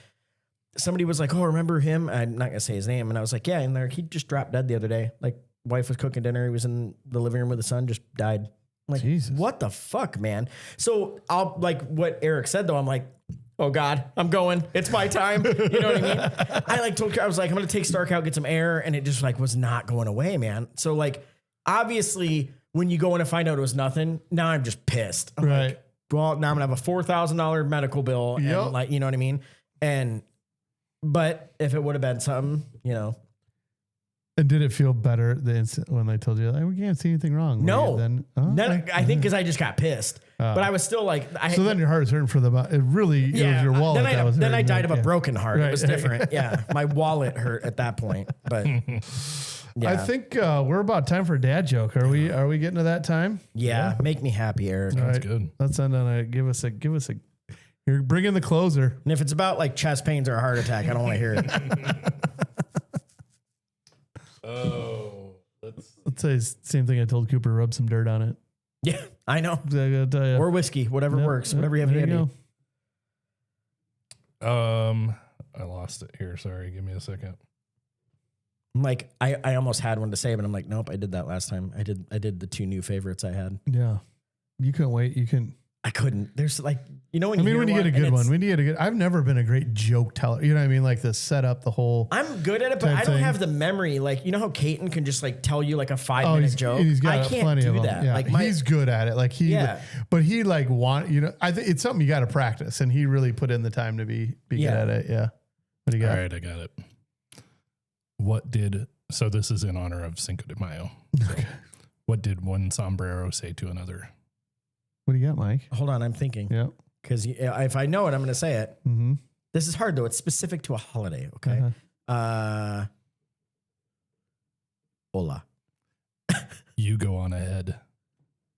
somebody was like, "Oh, remember him?" I'm not going to say his name. And I was like, "Yeah." And there, he just dropped dead the other day. Like wife was cooking dinner. He was in the living room with the son, just died. I'm like, Jesus. What the fuck, man? So I'll like what Eric said though. I'm like, "Oh God, I'm going. It's my time." You know what I mean? I like told her, I was like, "I'm going to take Stark out, get some air." And it just like was not going away, man. So like, obviously when you go in and find out it was nothing, now I'm just pissed. I'm Right. like, well, now I'm gonna have a $4,000 medical bill. Yep. And like, you know what I mean? But if it would have been something, you know, And did it feel better the instant when they told you, like, we can't see anything wrong? no, Then, I think because I just got pissed, but I was still like, so then your heart is hurting for them. It really, it was your wallet. Then I died of a broken. broken heart. Right. It was different. Yeah. My wallet hurt at that point, but yeah. I think we're about time for a dad joke. Are we getting to that time? Yeah. Make me happy, Eric. All That's right. good. Let's end on a give us a you're bringing the closer. And if it's about like chest pains or a heart attack, I don't want to hear it. Oh, Let's say same thing I told Cooper, rub some dirt on it. Yeah, I know. I gotta tell you. Or whiskey, whatever works, whatever you have There handy. go. I lost it here. Sorry. Give me a second. I'm like, I almost had one to say, but I'm like, nope, I did that last time. I did the 2 new favorites I had. Yeah. You couldn't wait. You can. I couldn't. There's like, you know, when I you mean, hear when you get a and good it's- one, when you get a good, I've never been a great joke teller. You know what I mean? Like the setup, the whole. I'm good at it, but type I don't thing. have the memory. Like, you know how Caton can just like tell you like a 5-minute joke? He's got I can't plenty do of them. that. Yeah. Like He's good at it. Like Yeah. but he like I think it's something you got to practice, and he really put in the time to be good at it. Yeah. What do you got? All right. I got it. So this is in honor of Cinco de Mayo. Okay. What did one sombrero say to another? What do you got, Mike? hold on, I'm thinking. Yeah. Because if I know it, I'm going to say it. Mm-hmm. This is hard though. It's specific to a holiday. Okay. Hola. You go on ahead.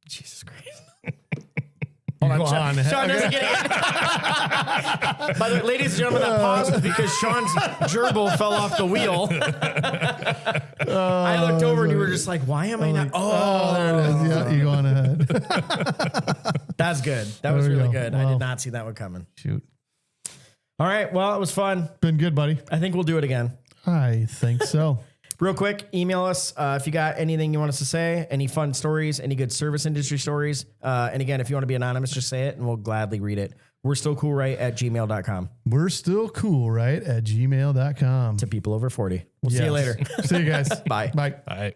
Jesus Christ. Hold Hold on, Sean doesn't get it. By the way, ladies and gentlemen, that pause was because Sean's gerbil fell off the wheel. I looked over and you were just like, why am I not? Oh, there it is. Yeah, you go on ahead. That's good. That was There we really go. good. I Wow. did not see that one coming. Shoot. All right. Well, it was fun. Been good, buddy. I think we'll do it again. I think so. Real quick, email us if you got anything you want us to say, any fun stories, any good service industry stories. And again, if you want to be anonymous, just say it and we'll gladly read it. We're still cool, right? At gmail.com. We're still cool, right? At gmail.com. To people over 40. We'll see you later. See you guys. Bye. Bye. All right.